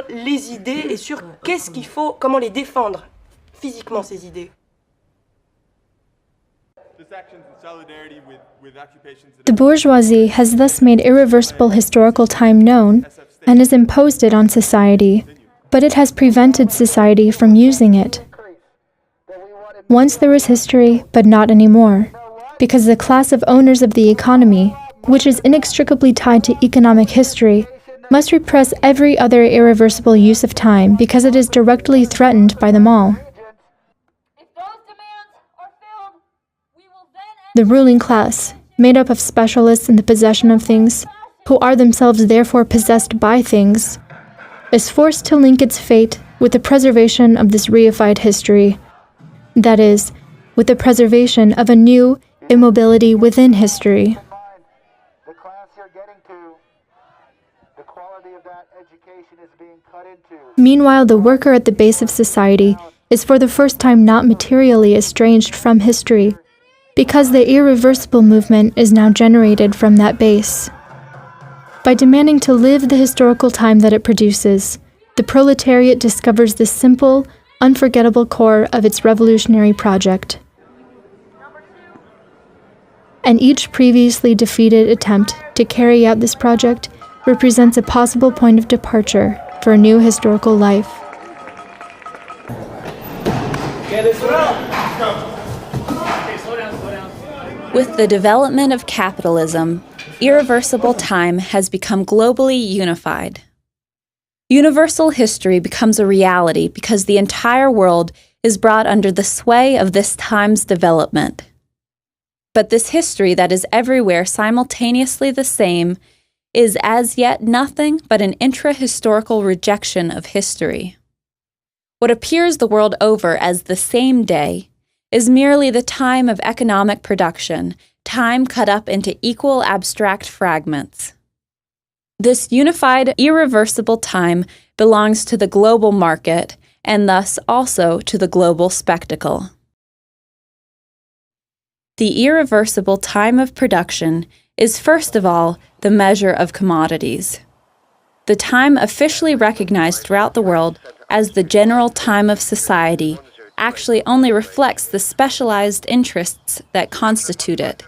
les idées et sur qu'est-ce qu'il faut, comment les défendre physiquement, ces idées. The bourgeoisie has thus made irreversible historical time known and has imposed it on society. But it has prevented society from using it. Once there was history, but not anymore, because the class of owners of the economy, which is inextricably tied to economic history, must repress every other irreversible use of time because it is directly threatened by them all. The ruling class, made up of specialists in the possession of things, who are themselves therefore possessed by things, is forced to link its fate with the preservation of this reified history, that is, with the preservation of a new immobility within history. Meanwhile, the worker at the base of society is for the first time not materially estranged from history, because the irreversible movement is now generated from that base. By demanding to live the historical time that it produces, the proletariat discovers the simple, unforgettable core of its revolutionary project. And each previously defeated attempt to carry out this project represents a possible point of departure for a new historical life. With the development of capitalism, irreversible time has become globally unified. Universal history becomes a reality because the entire world is brought under the sway of this time's development. But this history that is everywhere simultaneously the same is as yet nothing but an intra-historical rejection of history. What appears the world over as the same day is merely the time of economic production, time cut up into equal abstract fragments. This unified, irreversible time belongs to the global market and thus also to the global spectacle. The irreversible time of production is first of all the measure of commodities. The time officially recognized throughout the world as the general time of society actually only reflects the specialized interests that constitute it,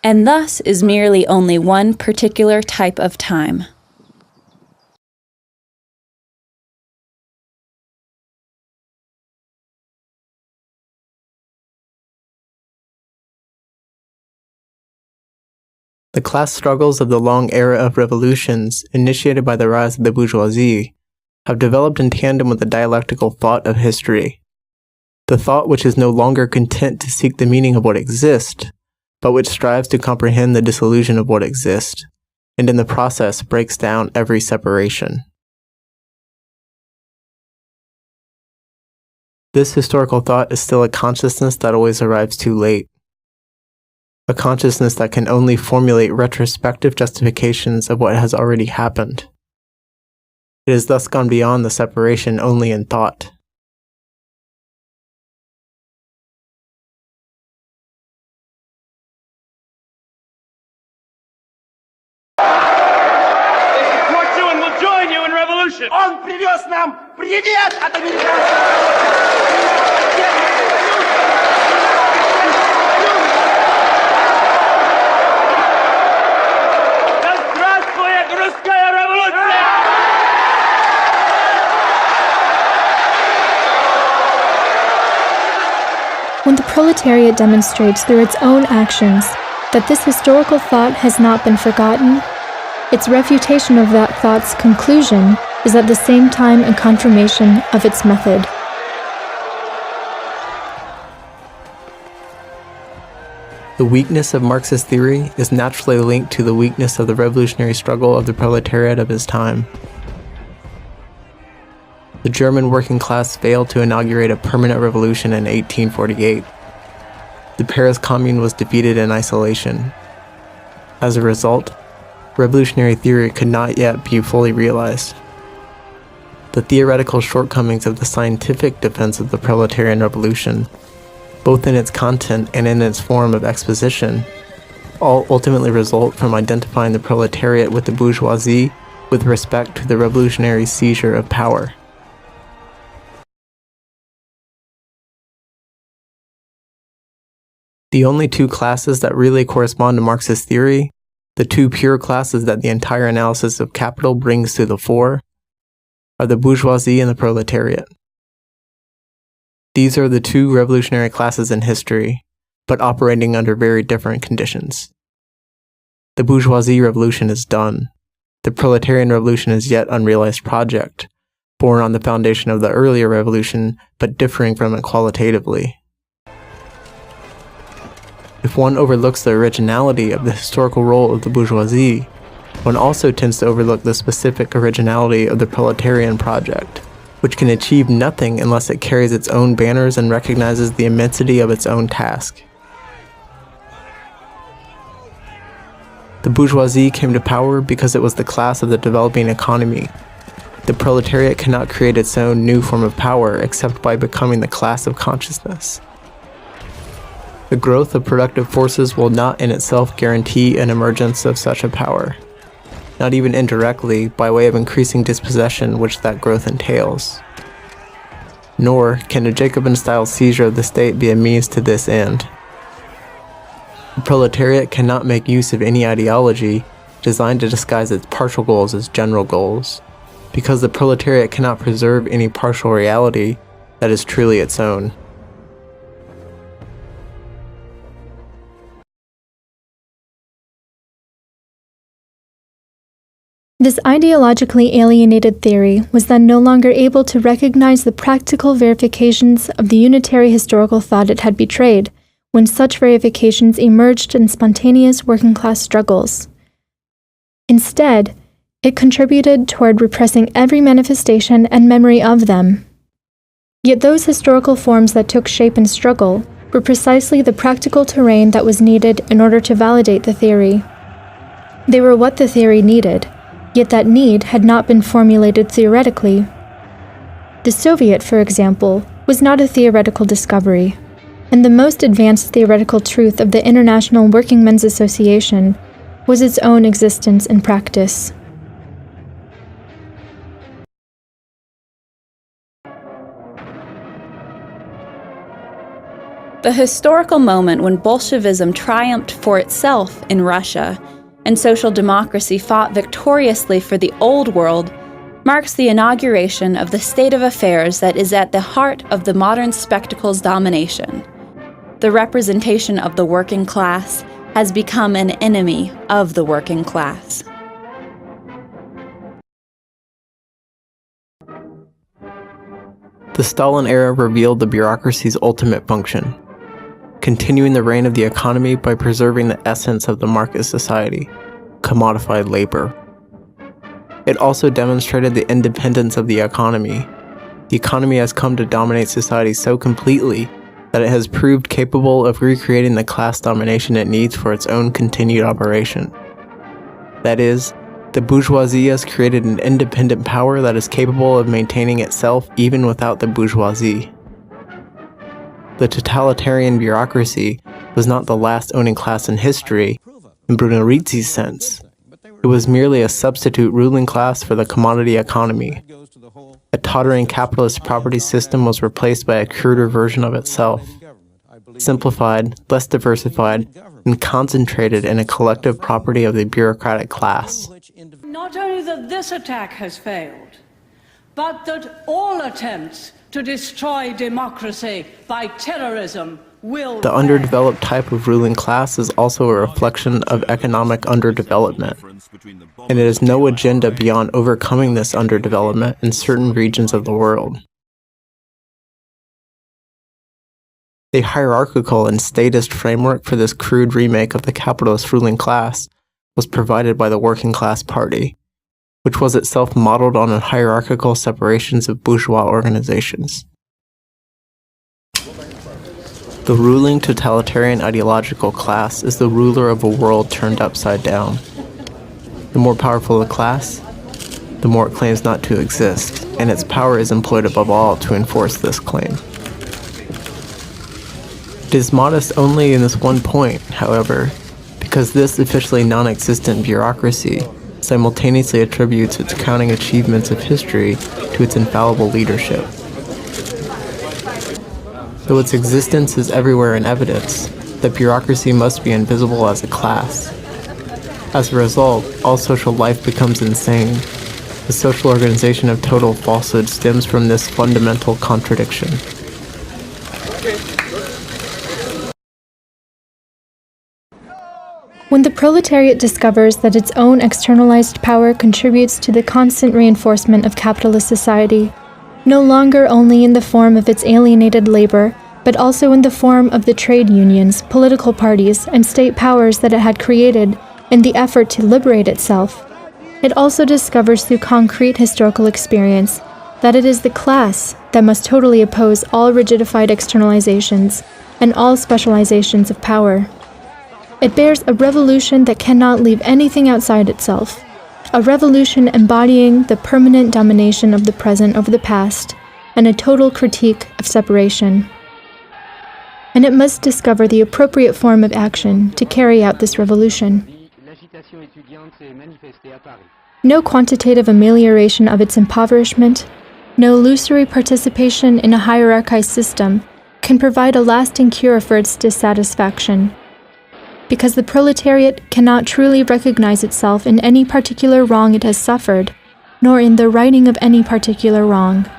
and thus is merely only one particular type of time. The class struggles of the long era of revolutions, initiated by the rise of the bourgeoisie, have developed in tandem with the dialectical thought of history. The thought which is no longer content to seek the meaning of what exists, but which strives to comprehend the disillusion of what exists, and in the process breaks down every separation. This historical thought is still a consciousness that always arrives too late. A consciousness that can only formulate retrospective justifications of what has already happened. It has thus gone beyond the separation only in thought. They support you and will join you in revolution. Он привез нам привет от американцев. When the proletariat demonstrates through its own actions that this historical thought has not been forgotten, its refutation of that thought's conclusion is at the same time a confirmation of its method. The weakness of Marxist theory is naturally linked to the weakness of the revolutionary struggle of the proletariat of his time. The German working class failed to inaugurate a permanent revolution in 1848. The Paris Commune was defeated in isolation. As a result, revolutionary theory could not yet be fully realized. The theoretical shortcomings of the scientific defense of the proletarian revolution, both in its content and in its form of exposition, all ultimately result from identifying the proletariat with the bourgeoisie with respect to the revolutionary seizure of power. The only two classes that really correspond to Marxist theory, the two pure classes that the entire analysis of capital brings to the fore, are the bourgeoisie and the proletariat. These are the two revolutionary classes in history, but operating under very different conditions. The bourgeoisie revolution is done. The proletarian revolution is yet unrealized project, born on the foundation of the earlier revolution, but differing from it qualitatively. If one overlooks the originality of the historical role of the bourgeoisie, one also tends to overlook the specific originality of the proletarian project, which can achieve nothing unless it carries its own banners and recognizes the immensity of its own task. The bourgeoisie came to power because it was the class of the developing economy. The proletariat cannot create its own new form of power except by becoming the class of consciousness. The growth of productive forces will not in itself guarantee an emergence of such a power, not even indirectly by way of increasing dispossession which that growth entails. Nor can a Jacobin-style seizure of the state be a means to this end. The proletariat cannot make use of any ideology designed to disguise its partial goals as general goals, because the proletariat cannot preserve any partial reality that is truly its own. This ideologically alienated theory was then no longer able to recognize the practical verifications of the unitary historical thought it had betrayed, when such verifications emerged in spontaneous working-class struggles. Instead, it contributed toward repressing every manifestation and memory of them. Yet those historical forms that took shape in struggle were precisely the practical terrain that was needed in order to validate the theory. They were what the theory needed, yet that need had not been formulated theoretically. The Soviet, for example, was not a theoretical discovery, and the most advanced theoretical truth of the International Working Men's Association was its own existence and practice. The historical moment when Bolshevism triumphed for itself in Russia and social democracy fought victoriously for the old world marks the inauguration of the state of affairs that is at the heart of the modern spectacle's domination. The representation of the working class has become an enemy of the working class. The Stalin era revealed the bureaucracy's ultimate function, continuing the reign of the economy by preserving the essence of the market society, commodified labor. It also demonstrated the independence of the economy. The economy has come to dominate society so completely that it has proved capable of recreating the class domination it needs for its own continued operation. That is, the bourgeoisie has created an independent power that is capable of maintaining itself even without the bourgeoisie. The totalitarian bureaucracy was not the last owning class in history, in Brunelleschi's sense. It was merely a substitute ruling class for the commodity economy. A tottering capitalist property system was replaced by a cruder version of itself, simplified, less diversified, and concentrated in a collective property of the bureaucratic class. Not only that this attack has failed, but that all attempts to destroy democracy by terrorism will The underdeveloped type of ruling class is also a reflection of economic underdevelopment, and it has no agenda beyond overcoming this underdevelopment in certain regions of the world. A hierarchical and statist framework for this crude remake of the capitalist ruling class was provided by the Working Class Party, which was itself modeled on hierarchical separations of bourgeois organizations. The ruling totalitarian ideological class is the ruler of a world turned upside down. The more powerful the class, the more it claims not to exist, and its power is employed above all to enforce this claim. It is modest only in this one point, however, because this officially non-existent bureaucracy simultaneously attributes its crowning achievements of history to its infallible leadership. Though its existence is everywhere in evidence, the bureaucracy must be invisible as a class. As a result, all social life becomes insane. The social organization of total falsehood stems from this fundamental contradiction. When the proletariat discovers that its own externalized power contributes to the constant reinforcement of capitalist society, no longer only in the form of its alienated labor, but also in the form of the trade unions, political parties, and state powers that it had created in the effort to liberate itself, it also discovers through concrete historical experience that it is the class that must totally oppose all rigidified externalizations and all specializations of power. It bears a revolution that cannot leave anything outside itself, a revolution embodying the permanent domination of the present over the past, and a total critique of separation. And it must discover the appropriate form of action to carry out this revolution. No quantitative amelioration of its impoverishment, no illusory participation in a hierarchized system can provide a lasting cure for its dissatisfaction, because the proletariat cannot truly recognize itself in any particular wrong it has suffered, nor in the righting of any particular wrong.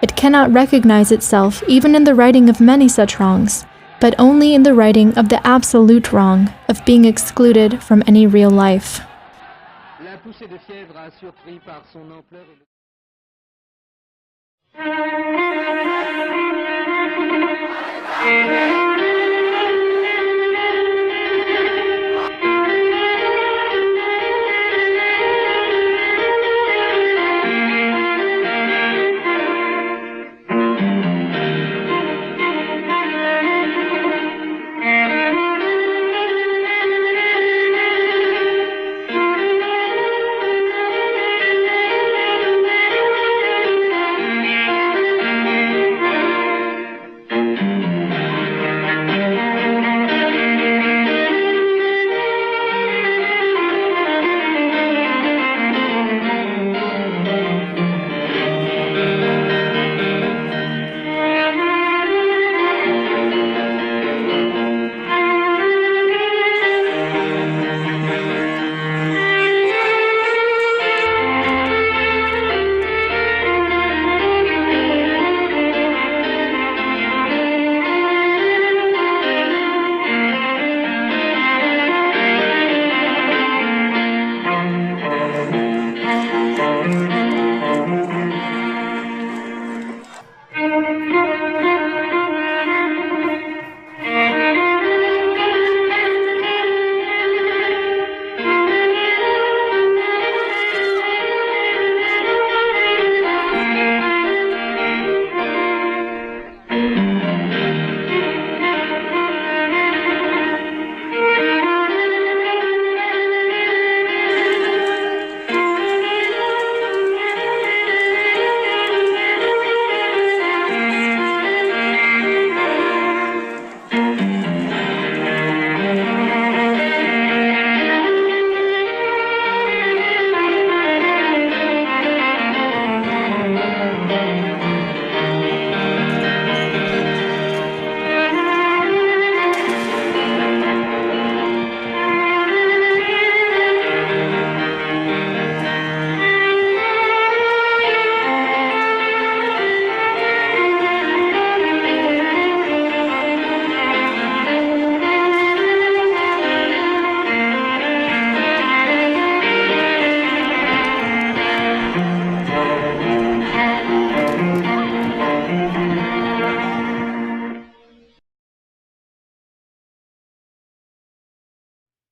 It cannot recognize itself even in the righting of many such wrongs, but only in the righting of the absolute wrong of being excluded from any real life.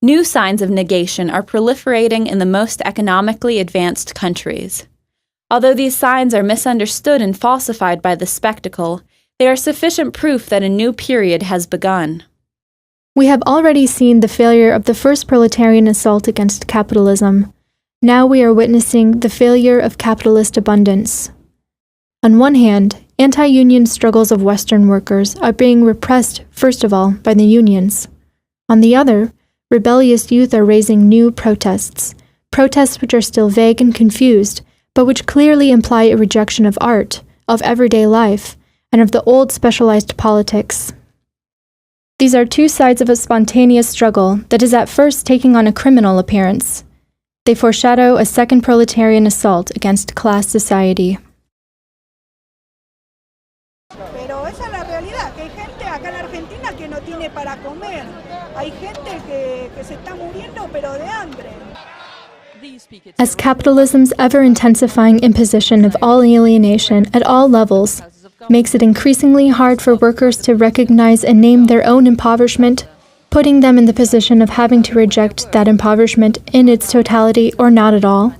New signs of negation are proliferating in the most economically advanced countries. Although these signs are misunderstood and falsified by the spectacle, they are sufficient proof that a new period has begun. We have already seen the failure of the first proletarian assault against capitalism. Now we are witnessing the failure of capitalist abundance. On one hand, anti-union struggles of Western workers are being repressed, first of all, by the unions. On the other, rebellious youth are raising new protests which are still vague and confused, but which clearly imply a rejection of art, of everyday life, and of the old specialized politics. These are two sides of a spontaneous struggle that is at first taking on a criminal appearance. They foreshadow a second proletarian assault against class society. Pero esa es la realidad, que hay gente acá en Argentina que no tiene para comer. Hay gente que se está muriendo pero de hambre. As capitalism's ever-intensifying imposition of all alienation at all levels makes it increasingly hard for workers to recognize and name their own impoverishment, putting them in the position of having to reject that impoverishment in its totality or not at all,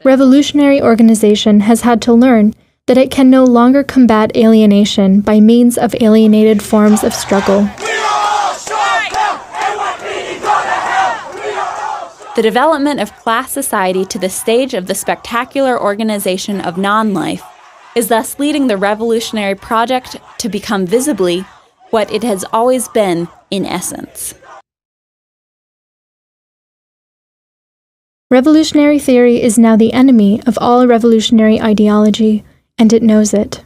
revolutionary organization has had to learn that it can no longer combat alienation by means of alienated forms of struggle. The development of class society to the stage of the spectacular organization of non-life is thus leading the revolutionary project to become visibly what it has always been in essence. Revolutionary theory is now the enemy of all revolutionary ideology, and it knows it.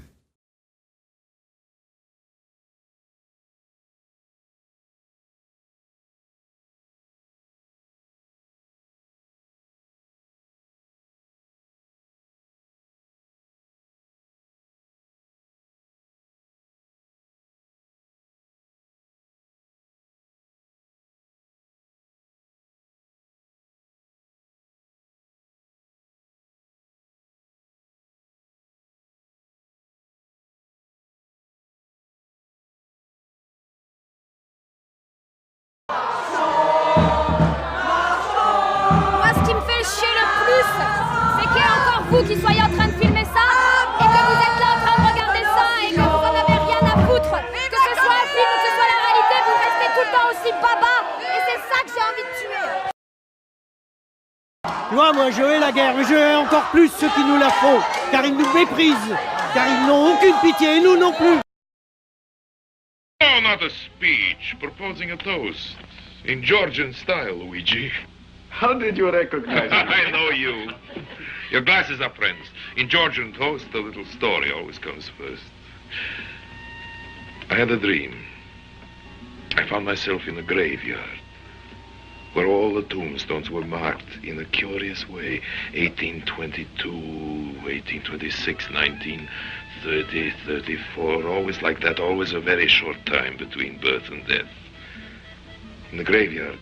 Vous qui soyez en train de filmer ça et que vous êtes là en train de regarder ça et que vous n'en avez rien à foutre, que ce soit un film ou que ce soit la réalité, vous restez tout le temps aussi baba et c'est ça que j'ai envie de tuer. Tu vois, moi je hais la guerre, mais je hais encore plus ceux qui nous la font, car ils nous méprisent, car ils n'ont aucune pitié et nous non plus. No, not a speech, proposing a toast. In Georgian style, Luigi. How did you recognize me? I know you. Your glasses up, friends. In Georgian toast, the little story always comes first. I had a dream. I found myself in a graveyard where all the tombstones were marked in a curious way. 1822, 1826, 1930, 34, always like that, always a very short time between birth and death. In the graveyard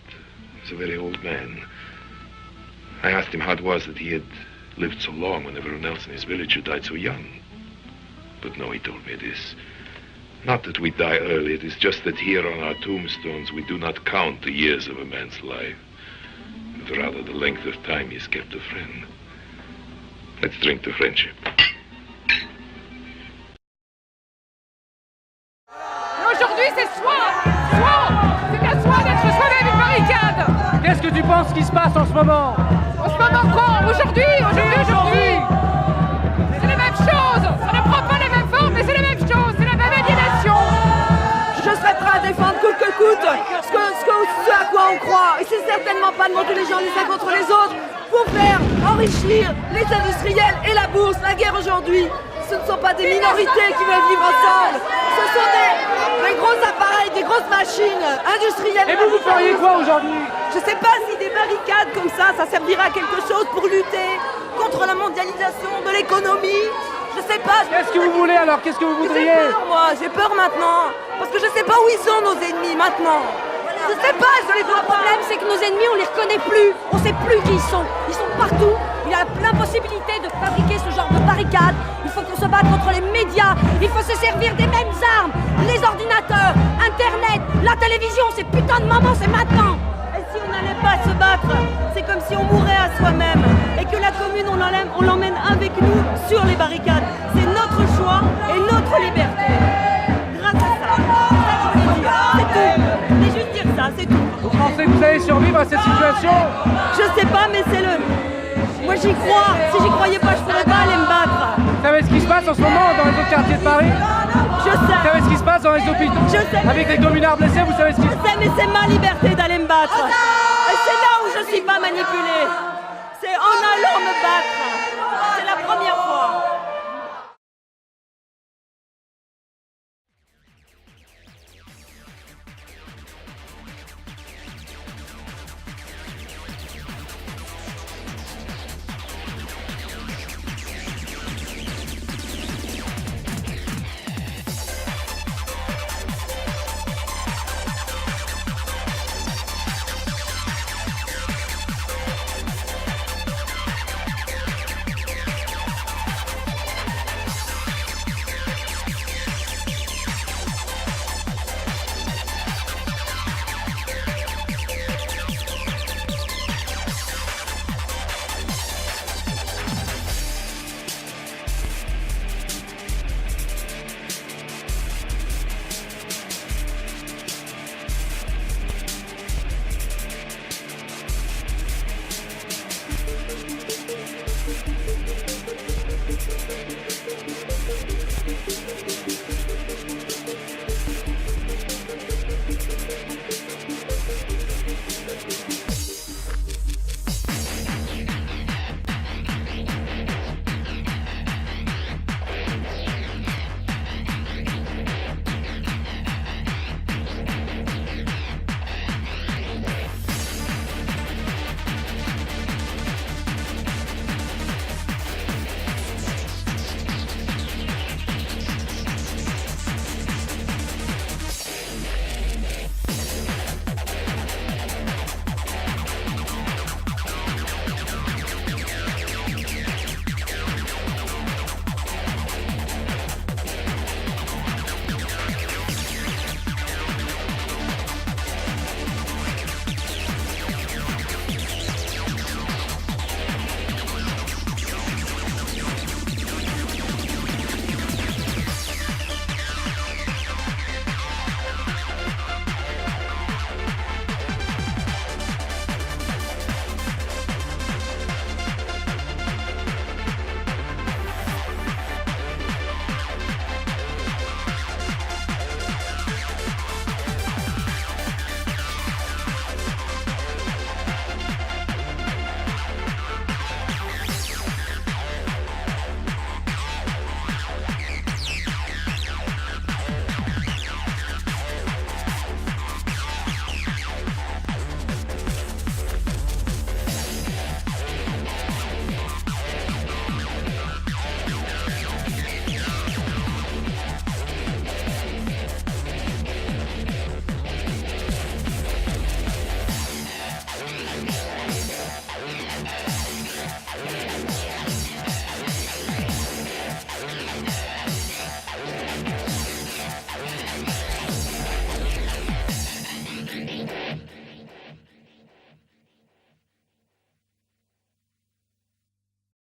was a very old man. I asked him how it was that he had lived so long when everyone else in his village had died so young. But no, he told me this. Not that we die early, it is just that here on our tombstones we do not count the years of a man's life, but rather the length of time he has kept a friend. Let's drink to friendship. Aujourd'hui, c'est soir! C'est un soir d'être soi-même une barricade! Qu'est-ce que tu penses qui se passe en ce moment? En ce moment quoi? Aujourd'hui! C'est les mêmes choses! Ça ne prend pas les mêmes formes, mais c'est les mêmes choses! C'est la même aliénation! Je serais prêt à défendre coûte que coûte ce à quoi on croit. Et c'est certainement pas de monter les gens les uns contre les autres pour faire enrichir les industriels et la bourse. La guerre aujourd'hui, ce ne sont pas des minorités qui veulent vivre ensemble. Ce sont des gros appareils, des grosses machines industrielles. Et vous feriez quoi aujourd'hui? Je sais pas si des barricades comme ça servira à quelque chose pour lutter contre la mondialisation de l'économie. Je sais pas. Qu'est-ce que vous voulez alors? Qu'est-ce que vous voudriez? J'ai peur, moi. J'ai peur maintenant. Parce que je sais pas où ils sont, nos ennemis, maintenant. Je sais pas. Le problème, c'est que nos ennemis, on les reconnaît plus. On sait plus qui ils sont. Ils sont partout. Il y a l'impossibilité de fabriquer ce genre de barricades. Il faut qu'on se batte contre les médias. Il faut se servir des mêmes armes. Les ordinateurs, Internet, la télévision. Ces putains de moments, c'est maintenant. si on n'allait pas se battre. C'est comme si on mourait à soi-même. Et que la commune, on l'emmène avec nous sur les barricades. C'est notre choix et notre liberté. Grâce à ça. C'est tout. Je voulais juste dire ça, c'est tout. Vous pensez que vous allez survivre à cette situation? Je sais pas, mais c'est le... Moi j'y crois. Si j'y croyais pas, je pourrais pas aller me battre. Vous savez ce qui se passe en ce moment dans les autres quartiers de Paris? Je sais. Vous savez ce qui se passe dans les hôpitaux? Je sais. Avec les communards blessés, vous savez ce qui se passe? Je sais, mais c'est ma liberté d'aller me battre. Et c'est là où je suis pas manipulée. C'est en allant me battre. C'est la première fois.